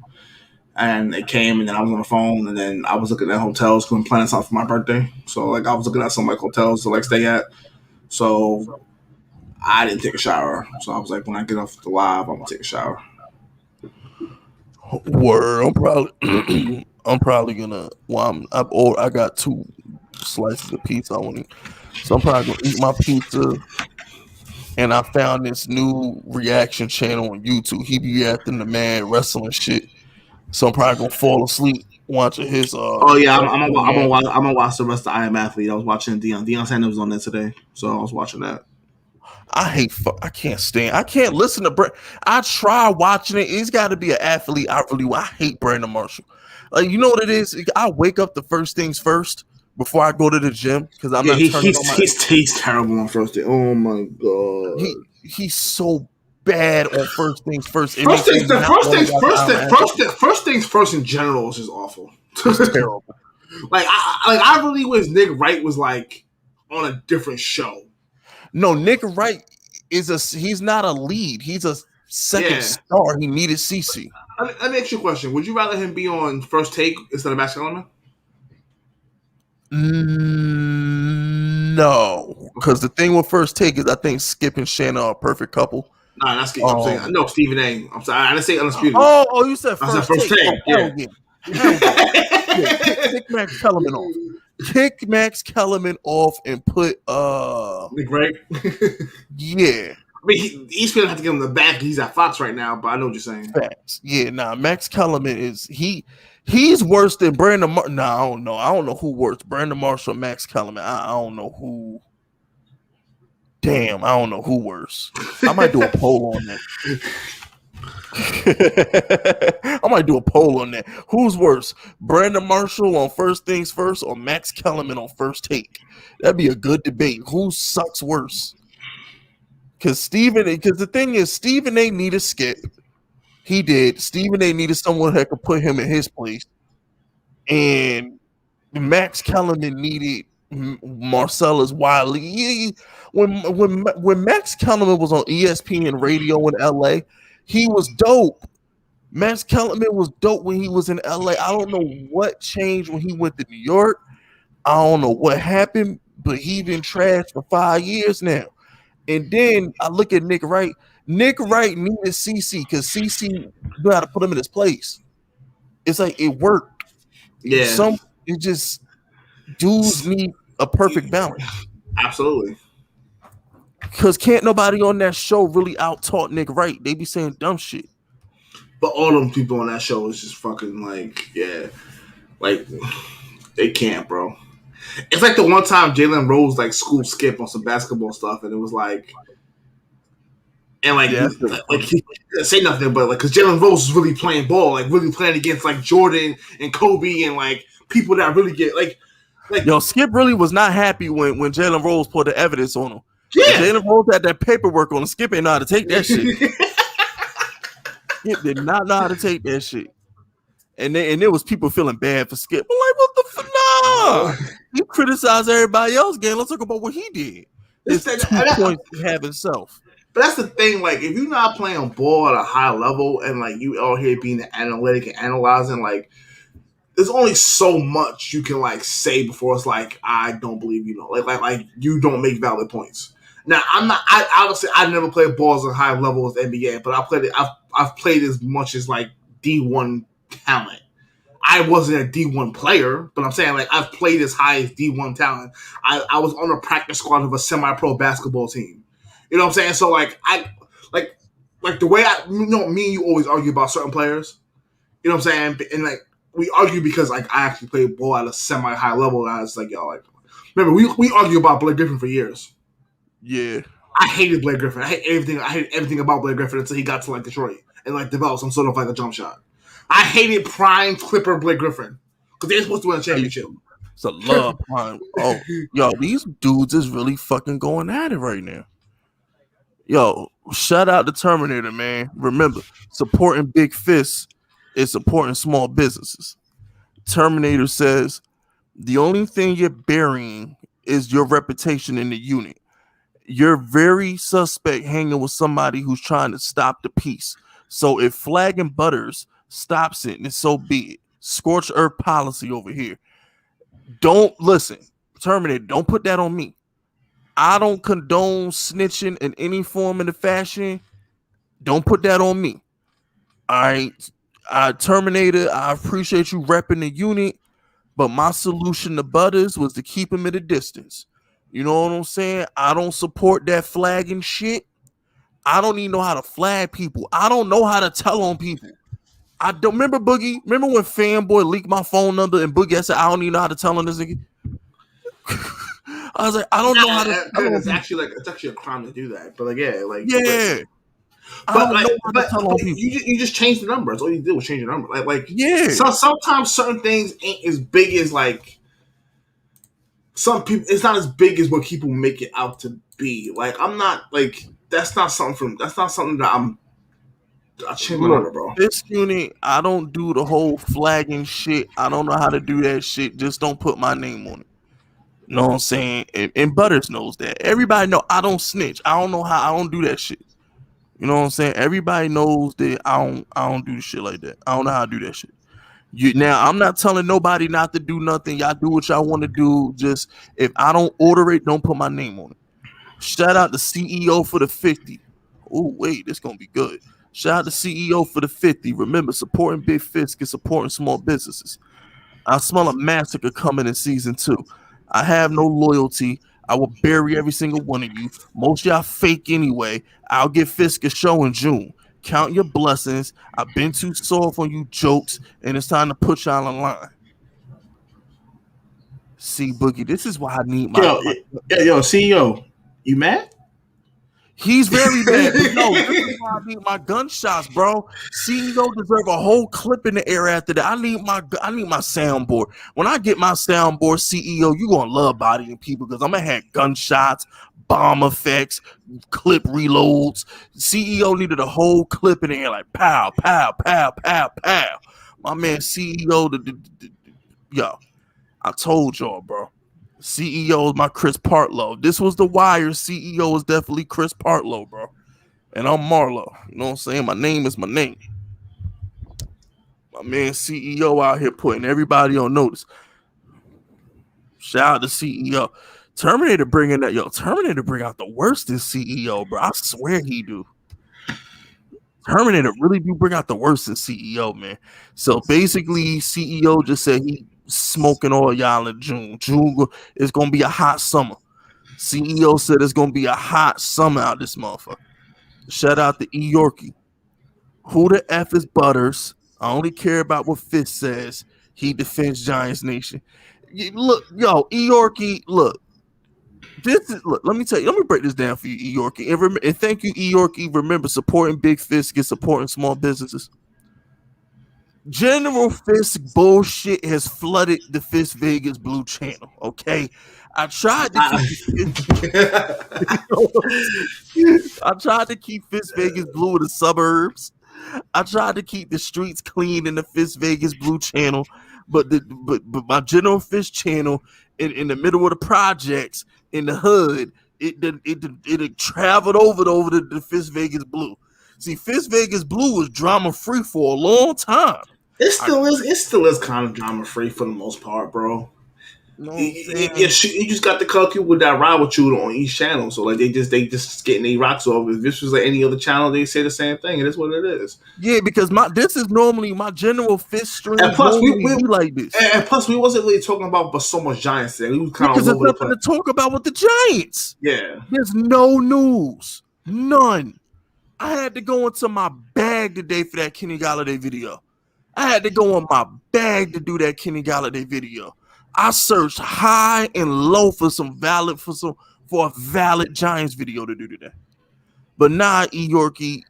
And it came, and then I was on the phone, and then I was looking at hotels because I'm planning something for my birthday. So like I was looking at some like hotels to like stay at. So I didn't take a shower. So I was like, when I get off the live, I'm gonna take a shower. Word, I'm probably gonna. Well, I got 2 slices of pizza I want to eat, so I'm probably gonna eat my pizza. And I found this new reaction channel on YouTube. He be acting the mad wrestling shit, so I'm probably gonna fall asleep watching his. Oh yeah, I'm gonna watch the rest of I Am Athlete. I was watching Deion Sanders was on there today, so I was watching that. I can't listen to Brent. I try watching it. It's got to be an athlete. I hate Brandon Marshall. Like, you know what it is? I wake up the first things first before I go to the gym because I'm not turning on my. He's terrible on first day. Oh my god. He's so bad on first things first. First things first in general is just awful. It's terrible. I really wish Nick Wright was like on a different show. No, Nick Wright he's not a lead. He's a second star. He needed CC. Let me ask you a question. Would you rather him be on First Take instead of Max Kellerman? No, because the thing with First Take is I think Skip and Shanna are a perfect couple. Nah, that's Skip. I'm saying no, Stephen A. I'm sorry, I didn't say Undisputed. Oh, you said First Take. Yeah. Kick Max Kellerman off. Kick Max Kellerman off and put Nick Wright. Yeah. I mean, ESPN have to give him the back. He's at Fox right now, but I know what you're saying. Facts. Yeah, Max Kellerman is he's worse than Brandon. I don't know. I don't know who worse, Brandon Marshall or Max Kellerman. I don't know who. Damn, I don't know who worse. I might do a poll on that. I might do a poll on that. Who's worse, Brandon Marshall on First Things First or Max Kellerman on First Take? That'd be a good debate. Who sucks worse? Because the thing is, Stephen A. needed Skip. He did. Stephen A. needed someone that could put him in his place. And Max Kellerman needed Marcellus Wiley. When Max Kellerman was on ESPN radio in LA, he was dope. Max Kellerman was dope when he was in LA. I don't know what changed when he went to New York. I don't know what happened, but he been trashed for 5 years now. And then I look at Nick Wright. Nick Wright needed CC because CC knew how to put him in his place. It's like it worked. Yeah. It just dudes need a perfect balance. Absolutely. Because can't nobody on that show really out-taught Nick Wright. They be saying dumb shit. But all them people on that show is just fucking like, yeah. Like, they can't, bro. It's like the one time Jalen Rose like school skip on some basketball stuff, and it was like, and like, Yeah, he didn't say nothing, but like, because Jalen Rose was really playing ball, like really playing against like Jordan and Kobe and like people that really get like yo, Skip really was not happy when Jalen Rose put the evidence on him. Yeah, Jalen Rose had that paperwork on him. Skip ain't know how to take that shit. Skip did not know how to take that shit. And there was people feeling bad for Skip. I'm like, what the fuck? Nah. You criticize everybody else, game. Let's talk about what he did. It's 2 points to have himself. But that's the thing, like, if you're not playing ball at a high level and like you out here being analytic and analyzing, like, there's only so much you can like say before it's like, I don't believe you know. Like you don't make valid points. Now I honestly never played balls at high level as NBA, but I've played as much as like D1 talent. I wasn't a D1 player, but I'm saying like I've played as high as D1 talent. I was on a practice squad of a semi-pro basketball team. You know what I'm saying? So like the way me and you always argue about certain players. You know what I'm saying? And like we argue because like I actually played ball at a semi-high level. And I was like, yo, like remember we argue about Blake Griffin for years. Yeah, I hated Blake Griffin. I hated everything about Blake Griffin until he got to like Detroit and like developed some sort of like a jump shot. I hated prime Clipper Blake Griffin because they're supposed to win a championship. It's a love prime. Oh, yo, these dudes is really fucking going at it right now. Yo, shout out to Terminator, man. Remember, supporting big fists is supporting small businesses. Terminator says, the only thing you're burying is your reputation in the unit. You're very suspect hanging with somebody who's trying to stop the peace. So if Flagging Butters stops it, and so be it. Scorched earth policy over here. Don't listen, Terminator. Don't put that on me. I don't condone snitching in any form and fashion. Don't put that on me. All right, Terminator. I appreciate you repping the unit, but my solution to Butters was to keep him at a distance. You know what I'm saying? I don't support that flagging shit. I don't even know how to flag people. I don't know how to tell on people. I don't remember Boogie. Remember when Fanboy leaked my phone number and Boogie said, I don't even know how to tell on this nigga? I was like, I don't know how to. It's actually a crime to do that. But like, yeah, like yeah. You just changed the number. That's all you did was change the number. Like yeah. So sometimes certain things ain't as big as like some people. It's not as big as what people make it out to be. Like I'm not like that's not something that I changed my number, bro. Fisk Unit, I don't do the whole flagging shit. I don't know how to do that shit. Just don't put my name on it. You know what I'm saying? And Butters knows that. Everybody know I don't snitch. I don't know how. I don't do that shit. You know what I'm saying? Everybody knows that I don't do shit like that. I don't know how to do that shit. Now, I'm not telling nobody not to do nothing. Y'all do what y'all want to do. Just if I don't order it, don't put my name on it. Shout out to CEO for the 50. Oh, wait, this going to be good. Shout out to CEO for the 50. Remember, supporting Big Fisk is supporting small businesses. I smell a massacre coming in season 2. I have no loyalty. I will bury every single one of you. Most of y'all fake anyway. I'll give Fisk a show in June. Count your blessings. I've been too soft on you jokes, and it's time to put y'all in line. See, Boogie, this is why I need my... Yo, CEO, you mad? He's very bad. But no, this is why I need my gunshots, bro. CEO deserve a whole clip in the air after that. I need my soundboard. When I get my soundboard, CEO, you gonna love bodying people because I'm gonna have gunshots, bomb effects, clip reloads. CEO needed a whole clip in the air, like pow, pow, pow, pow, pow. My man CEO, yo, I told y'all, bro. CEO is my Chris Partlow. This was the Wire. CEO is definitely Chris Partlow, bro. And I'm Marlowe. You know what I'm saying? My name is my name. My man CEO out here putting everybody on notice. Shout out to CEO. Terminator bringing that, Terminator bring out the worst in CEO, bro. I swear he do. Terminator really do bring out the worst in CEO, man. So basically, CEO just said he smoking all y'all in June. June is gonna be a hot summer. CEO said it's gonna be a hot summer out this motherfucker. Shout out to E Yorkie. Who the F is Butters? I only care about what Fisk says. He defends Giants Nation. Look, yo, E Yorkie, look. Let me tell you, let me break this down for you, E Yorkie. And thank you, E Yorkie. Remember, supporting Big Fisk is supporting small businesses. General Fisk bullshit has flooded the Fisk Vegas Blue channel. Okay, I tried to keep Fisk Vegas Blue in the suburbs. I tried to keep the streets clean in the Fisk Vegas Blue channel, but my General Fisk channel in the middle of the projects in the hood, it traveled over to the Fisk Vegas Blue. See, Fisk Vegas Blue was drama free for a long time. It still is kind of drama free for the most part, bro. You just got the color people that ride with you on each channel, so like they just getting their rocks off. If this was like any other channel, they say the same thing. It is what it is. Yeah, because this is normally my General Fisk stream. And plus, we like this. And plus, we wasn't really talking about but so much Giants thing. We was kind of all over the place. There's nothing to talk about with the Giants. Yeah, there's no news, none. I had to go into my bag today for that Kenny Galladay video. I had to go in my bag to do that Kenny Galladay video. I searched high and low for a valid Giants video to do today. But nah, E Yorkie,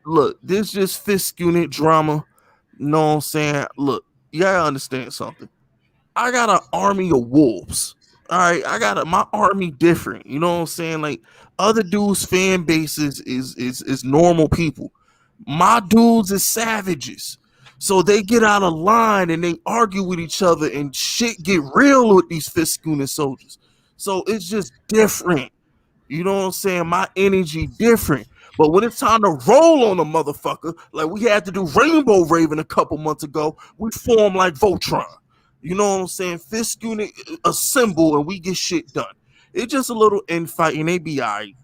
look, this just Fisk Unit drama. You know what I'm saying? Look, you gotta understand something. I got an army of wolves. All right, my army different. You know what I'm saying? Like other dudes' fan bases is normal people. My dudes is savages. So they get out of line and they argue with each other and shit get real with these Fisk Unit soldiers. So it's just different. You know what I'm saying? My energy different. But when it's time to roll on a motherfucker, like we had to do Rainbow Raven a couple months ago, we form like Voltron. You know what I'm saying? Fisk Unit assemble and we get shit done. It's just a little infighting. They be all right.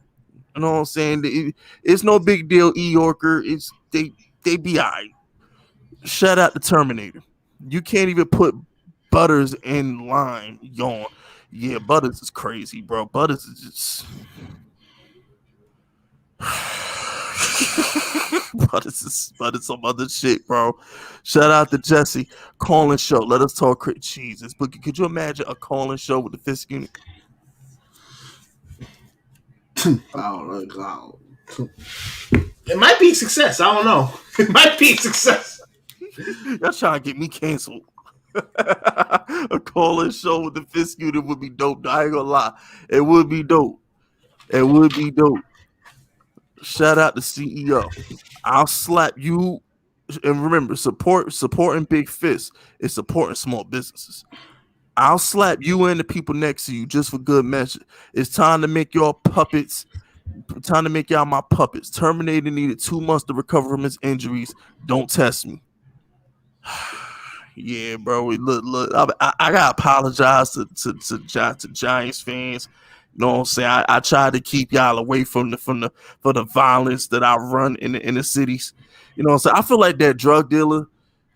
You know what I'm saying? It's no big deal, E Yorker. They be all right. Shout out to Terminator. You can't even put Butters in line. Yawn. Yeah, Butters is crazy, bro. Butters is just Butters some other shit, bro. Shout out to Jesse. Calling show. Let us talk Jesus. But could you imagine a calling show with the Fisk Unit? I don't know. It might be a success. I don't know. It might be a success. Y'all trying to get me canceled. A call-in show with the Fisk Unit would be dope. I ain't gonna lie. It would be dope. Shout out to CEO. I'll slap you. And remember, supporting Big Fisk is supporting small businesses. I'll slap you and the people next to you just for good measure. It's time to make y'all puppets. Time to make y'all my puppets. Terminator needed 2 months to recover from his injuries. Don't test me. Yeah, bro. Look. I gotta apologize to Giants fans. You know what I'm saying? I tried to keep y'all away from the violence that I run in the cities. You know what I'm saying? I feel like that drug dealer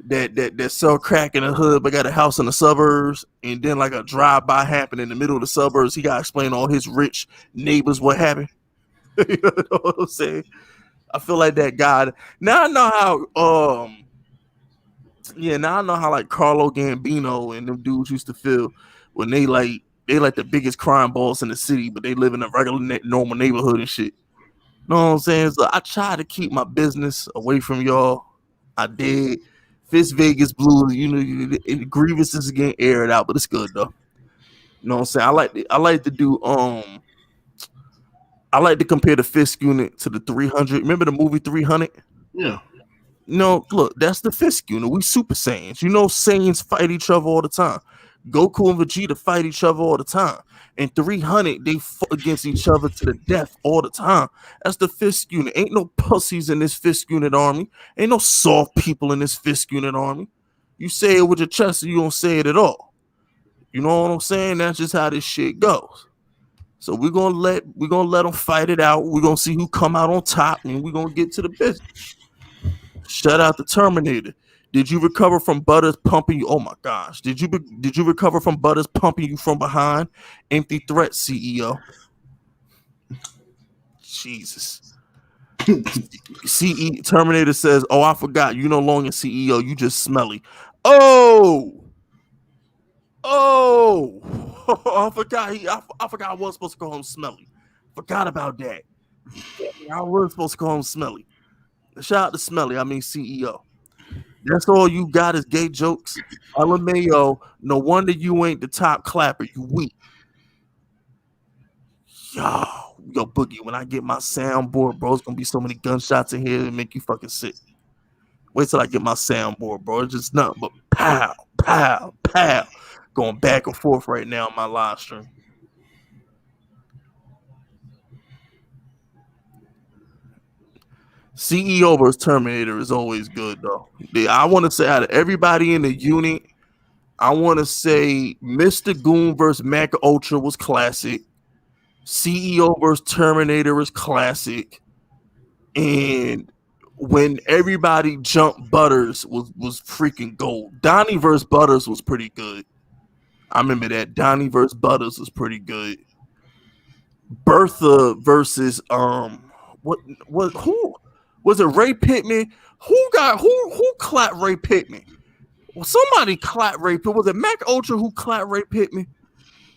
that sell crack in the hood but got a house in the suburbs, and then like a drive-by happened in the middle of the suburbs. He gotta explain to all his rich neighbors what happened. You know what I'm saying? I feel like that guy. Now I know how like Carlo Gambino and them dudes used to feel when they like the biggest crime boss in the city, but they live in a regular normal neighborhood and shit. You know what I'm saying? So I try to keep my business away from y'all. I did. Fisk Vegas Blue, you know, the grievances are getting aired out, but it's good though. You know what I'm saying? I like to compare the Fisk Unit to the 300. Remember the movie 300? Yeah. No, look, that's the Fisk Unit. We Super Saiyans. You know, Saiyans fight each other all the time. Goku and Vegeta fight each other all the time. In 300, they fought against each other to the death all the time. That's the Fisk Unit. Ain't no pussies in this Fisk Unit army. Ain't no soft people in this Fisk Unit army. You say it with your chest, or you don't say it at all. You know what I'm saying? That's just how this shit goes. So we're gonna let them fight it out. We're gonna see who come out on top, and we're gonna get to the business. Shout out the Terminator. Did you recover from Butters pumping you? Oh my gosh. Did you recover from Butters pumping you from behind? Empty threat, CEO. Jesus. Terminator says, "Oh, I forgot. You no longer CEO. You just smelly." Oh, I forgot. I forgot I was supposed to call him smelly. Forgot about that. I was supposed to call him smelly. Shout out to Smelly. I mean CEO. That's all you got is gay jokes. LMAO, no wonder you ain't the top clapper. You weak. Yo, Boogie, when I get my soundboard, bro, it's gonna be so many gunshots in here that make you fucking sick. Wait till I get my soundboard, bro. It's just nothing but pow, pow, pow. Going back and forth right now on my live stream. CEO versus Terminator is always good, though. I want to say out of everybody in the unit, I want to say Mr. Goon versus Mac Ultra was classic. CEO versus Terminator is classic. And when everybody jumped Butters was freaking gold. Donnie versus Butters was pretty good. I remember that. Donnie versus Butters was pretty good. Bertha versus who was it? Ray Pittman? Who clapped Ray Pittman? Well, somebody clapped Ray Pittman. Was it Mac Ultra who clapped Ray Pittman?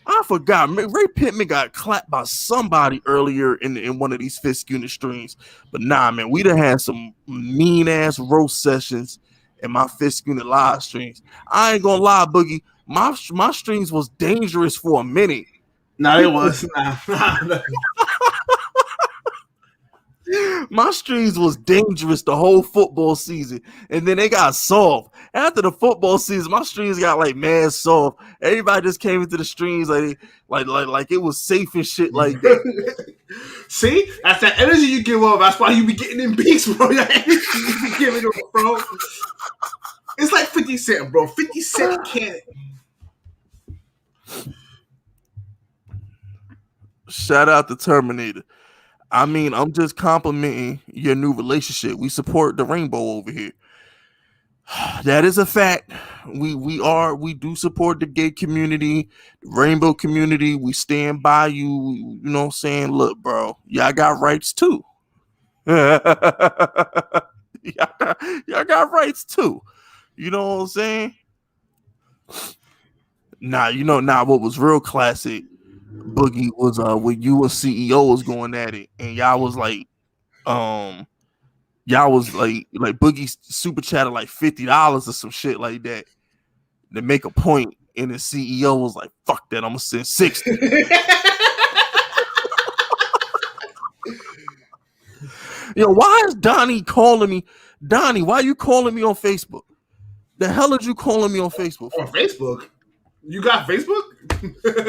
I forgot. Ray Pittman got clapped by somebody earlier in one of these Fisk Unit streams. But nah, man, we done had some mean ass roast sessions in my Fisk Unit live streams. I ain't gonna lie, Boogie. My streams was dangerous for a minute. Nah, it was. Nah. My streams was dangerous the whole football season, and then they got soft. After the football season, my streams got like mad soft. Everybody just came into the streams like it was safe and shit like that. See, that's that energy you give up. That's why you be getting in beats, bro. Your energy you be giving up, bro. It's like 50 Cent, bro. 50 Cent can't. Shout out to Terminator. I mean, I'm just complimenting your new relationship. We support the rainbow over here. That is a fact. We do support the gay community, the rainbow community. We stand by you. You know what I'm saying? Look, bro, y'all got rights too. y'all got rights too. You know what I'm saying? Nah, what was real classic, Boogie, was when you and CEO was going at it, and y'all was like Boogie super chatted like $50 or some shit like that to make a point, and the CEO was like, "Fuck that, I'm gonna send 60." Yo, why is Donnie calling me? Donnie, why are you calling me on Facebook? The hell are you calling me on Facebook for? On Facebook? You got Facebook?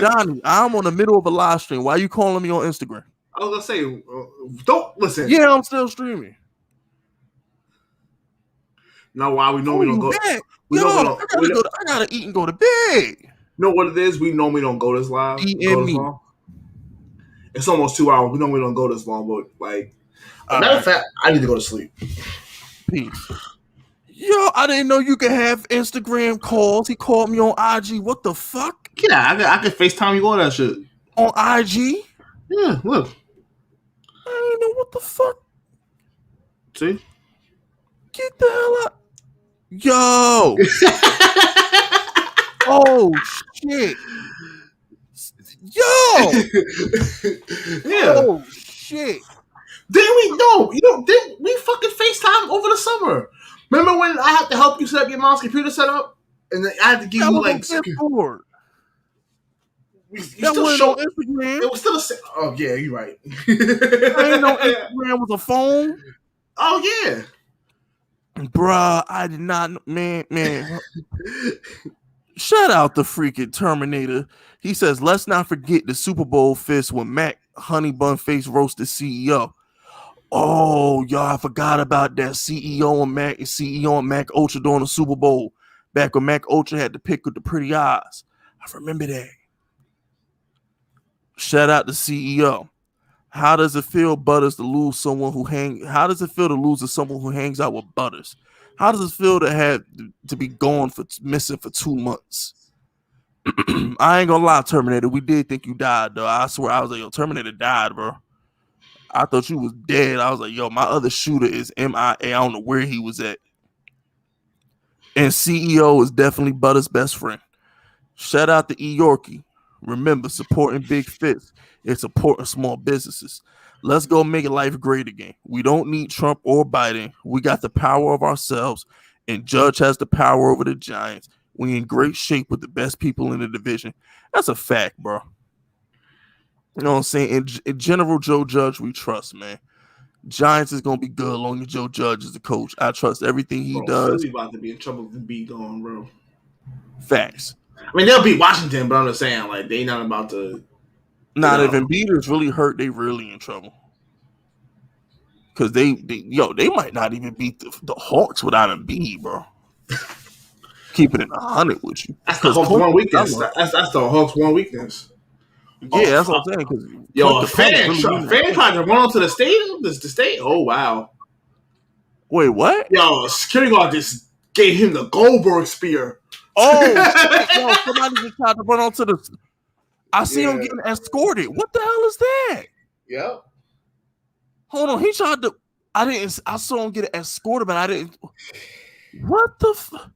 Donnie, I'm on the middle of a live stream. Why are you calling me on Instagram? I was gonna say, don't listen. Yeah, I'm still streaming. No, why we know we don't go. I gotta eat and go to bed. You know what it is? We normally don't go this live. DM me. It's almost 2 hours. We normally don't go this long, but like, matter of fact, I need to go to sleep. Peace. Yo, I didn't know you could have Instagram calls. He called me on IG. What the fuck? Yeah, I could FaceTime you all that shit. On IG? Yeah, look. I didn't know what the fuck. See? Get the hell out. Yo. Oh, shit. Yo. Yeah. Oh, shit. Didn't we? No, didn't we fucking FaceTime over the summer? Remember when I had to help you set up your mom's computer setup? And then I had to give you like... That wasn't on Instagram. It was still a... Oh, yeah, you're right. I didn't know Instagram was a phone. Oh, yeah. Bruh, I did not... Man. Shout out the freaking Terminator. He says, let's not forget the Super Bowl fist when Mac Honey Bun Face roasted CEO. Oh, y'all, I forgot about that CEO and Mac Ultra during the Super Bowl. Back when Mac Ultra had the pick with the pretty eyes. I remember that. Shout out to CEO. How does it feel, Butters, to lose someone who How does it feel to lose to someone who hangs out with Butters? How does it feel to have to be gone missing for 2 months? I ain't gonna lie, Terminator. We did think you died, though. I swear, I was like, yo, Terminator died, bro. I thought you was dead. I was like, yo, my other shooter is MIA. I don't know where he was at. And CEO is definitely Butters' best friend. Shout out to E. Yorkie. Remember, supporting Big Fist is supporting small businesses. Let's go make life great again. We don't need Trump or Biden. We got the power of ourselves, and Judge has the power over the Giants. We in great shape with the best people in the division. That's a fact, bro. You know what I'm saying? In general, Joe Judge, we trust, man. Giants is going to be good long as Joe Judge is the coach. I trust everything he does. Philly about to be in trouble with Embiid going, bro. Facts. I mean, they'll beat Washington, but I'm just saying, like, they not about to. Not if Embiid is really hurt, they really in trouble. Because they might not even beat the Hawks without Embiid, bro. Keeping it 100 with you. That's the Hawks' one weakness. That's the Hawks' one weakness. Yeah, that's what I'm saying. Yo, a fan tried to run onto the stadium. The state. Oh wow. Wait, what? Yo, security guard just gave him the Goldberg spear. Oh, yo, somebody just tried to run onto the. I see him getting escorted. What the hell is that? Yep. Hold on, he tried to. I saw him get escorted, but I didn't. What the?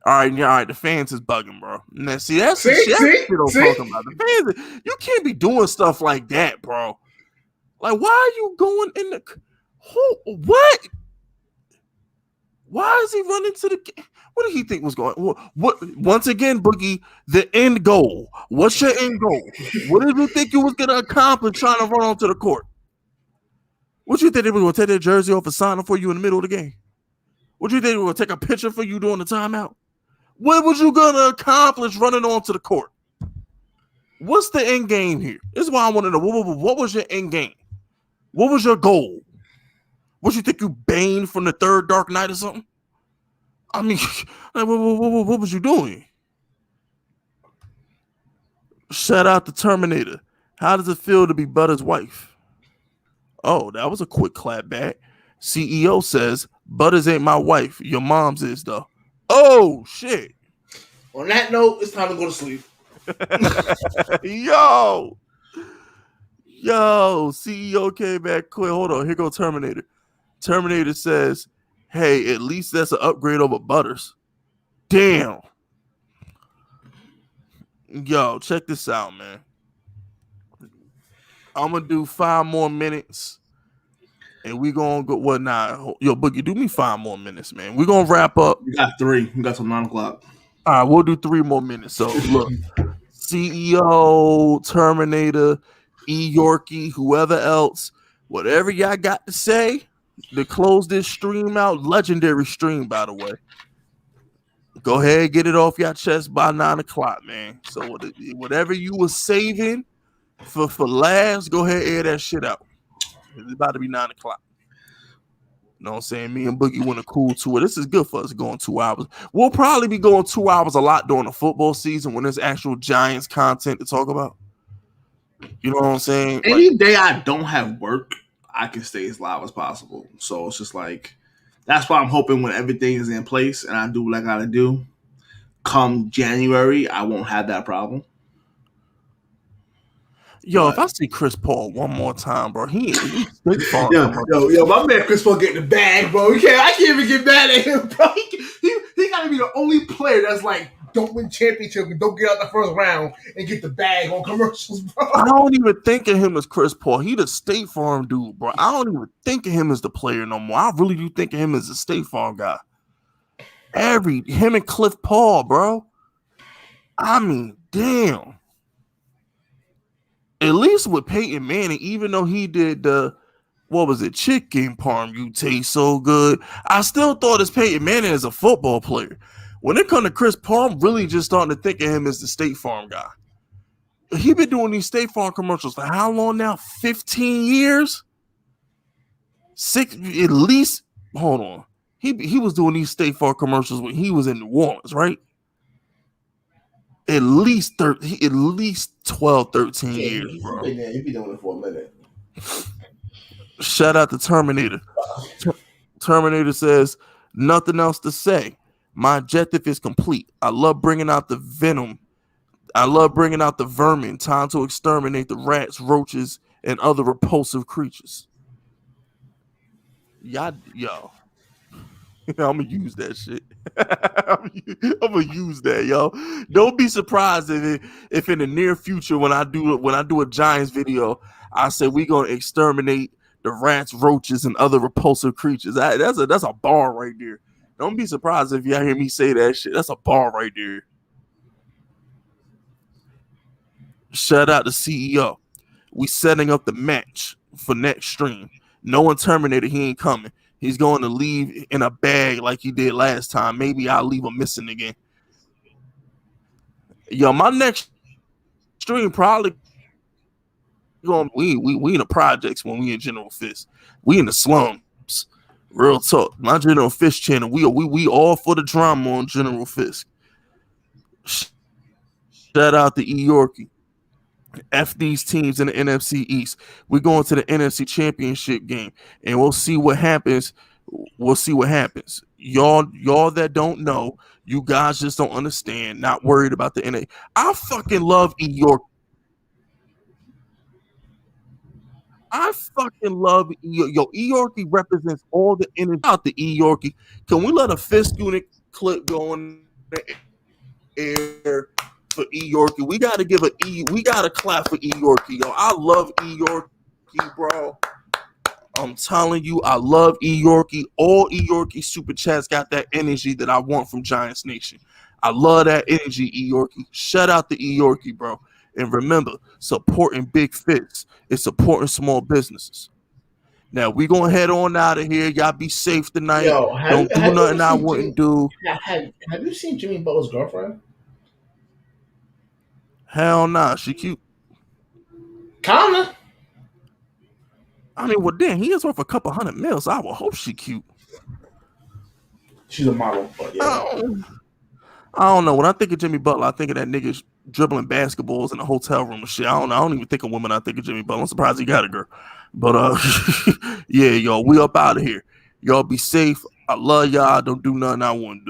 All right. The fans is bugging, bro. Now, see, that's the shit I'm talking about. The fans, you can't be doing stuff like that, bro. Like, why are you going in the? What? Why is he running to the? What did he think was going? What? Once again, Boogie, the end goal. What's your end goal? What did you think you was gonna accomplish trying to run onto the court? What you think they were gonna take their jersey off and sign up for you in the middle of the game? What you think they were gonna take a picture for you during the timeout? What was you gonna accomplish running onto the court? What's the end game here? This is why I want to know. What was your end game? What was your goal? What you think you Bane from the Third Dark Knight or something? I mean, what was you doing? Shout out to Terminator. How does it feel to be Butter's wife? Oh, that was a quick clap back. CEO says, Butters ain't my wife. Your mom's is, though. Oh, shit. On that note, it's time to go to sleep. Yo, CEO came back quick. Hold on. Here go Terminator. Terminator says, hey, at least that's an upgrade over Butters. Damn. Yo, check this out, man. I'm going to do 5 more minutes. And we going to go, what now? Yo, Boogie, do me 5 more minutes, man. We're going to wrap up. We got 3. We got till 9 o'clock. All right, we'll do 3 more minutes. So, look, CEO, Terminator, E. Yorkie, whoever else, whatever y'all got to say to close this stream out. Legendary stream, by the way. Go ahead, get it off your chest by 9 o'clock, man. So, whatever you were saving for last, go ahead and air that shit out. It's about to be 9 o'clock. You know what I'm saying? Me and Boogie went a cool tour. This is good for us going 2 hours. We'll probably be going 2 hours a lot during the football season when there's actual Giants content to talk about. You know what I'm saying? Any day I don't have work, I can stay as live as possible. So it's just like, that's why I'm hoping when everything is in place and I do what I got to do, come January, I won't have that problem. Yo, if I see Chris Paul one more time, bro, he's far. Yo, my man Chris Paul getting the bag, bro. I can't even get mad at him, bro. He got to be the only player that's like, don't win championship and don't get out the first round and get the bag on commercials, bro. I don't even think of him as Chris Paul. He the State Farm dude, bro. I don't even think of him as the player no more. I really do think of him as a State Farm guy. Him and Cliff Paul, bro. I mean, damn. At least with Peyton Manning, even though he did the, chicken parm, you taste so good. I still thought as Peyton Manning as a football player. When it comes to Chris Paul, I'm really just starting to think of him as the State Farm guy. He been doing these State Farm commercials for how long now? 15 years? 6 at least. Hold on. He was doing these State Farm commercials when he was in New Orleans, right? At least 12, 13 years, bro. He be doing it for a minute. Shout out to Terminator. Terminator says, nothing else to say. My objective is complete. I love bringing out the venom. I love bringing out the vermin. Time to exterminate the rats, roaches, and other repulsive creatures. Yo. I'm gonna use that shit. I'm gonna use that, yo. Don't be surprised if in the near future when I do a Giants video, I say we gonna exterminate the rats, roaches, and other repulsive creatures. That's a bar right there. Don't be surprised if y'all hear me say that shit. That's a bar right there. Shout out to CEO. We setting up the match for next stream. No one terminated. He ain't coming. He's going to leave in a bag like he did last time. Maybe I'll leave him missing again. Yo, my next stream probably going. We in the projects when we in General Fisk. We in the slums. Real talk. My General Fisk channel. We all for the drama on General Fisk. Shout out to E. Yorkie. F these teams in the NFC East. We're going to the NFC Championship game, and we'll see what happens. Y'all that don't know, you guys just don't understand. Not worried about the NA. I fucking love E. York. I fucking love E. Yorkie represents all the energy out the E. Yorkie. Can we let a Fisk Unit clip go in the air? For E. Yorkie, we gotta clap for E. Yorkie, yo. I love E. Yorkie, bro. I'm telling you, I love E. Yorkie. All E. Yorkie super chats got that energy that I want from Giants Nation. I love that energy, E. Yorkie. Shout out to E. Yorkie, bro. And remember, supporting big fits is supporting small businesses. Now we gonna head on out of here. Y'all be safe tonight. Yo, don't do nothing I wouldn't do. Have you seen Jimmy Butler's girlfriend? Hell nah, she cute. Kinda. I mean, well, damn, he is worth a couple $100 million, so I would hope she cute. She's a model, but yeah. I don't know. When I think of Jimmy Butler, I think of that nigga dribbling basketballs in a hotel room and shit. I don't even think of women. I think of Jimmy Butler. I'm surprised he got a girl. But yeah, y'all, we up out of here. Y'all be safe. I love y'all. Don't do nothing I wouldn't do.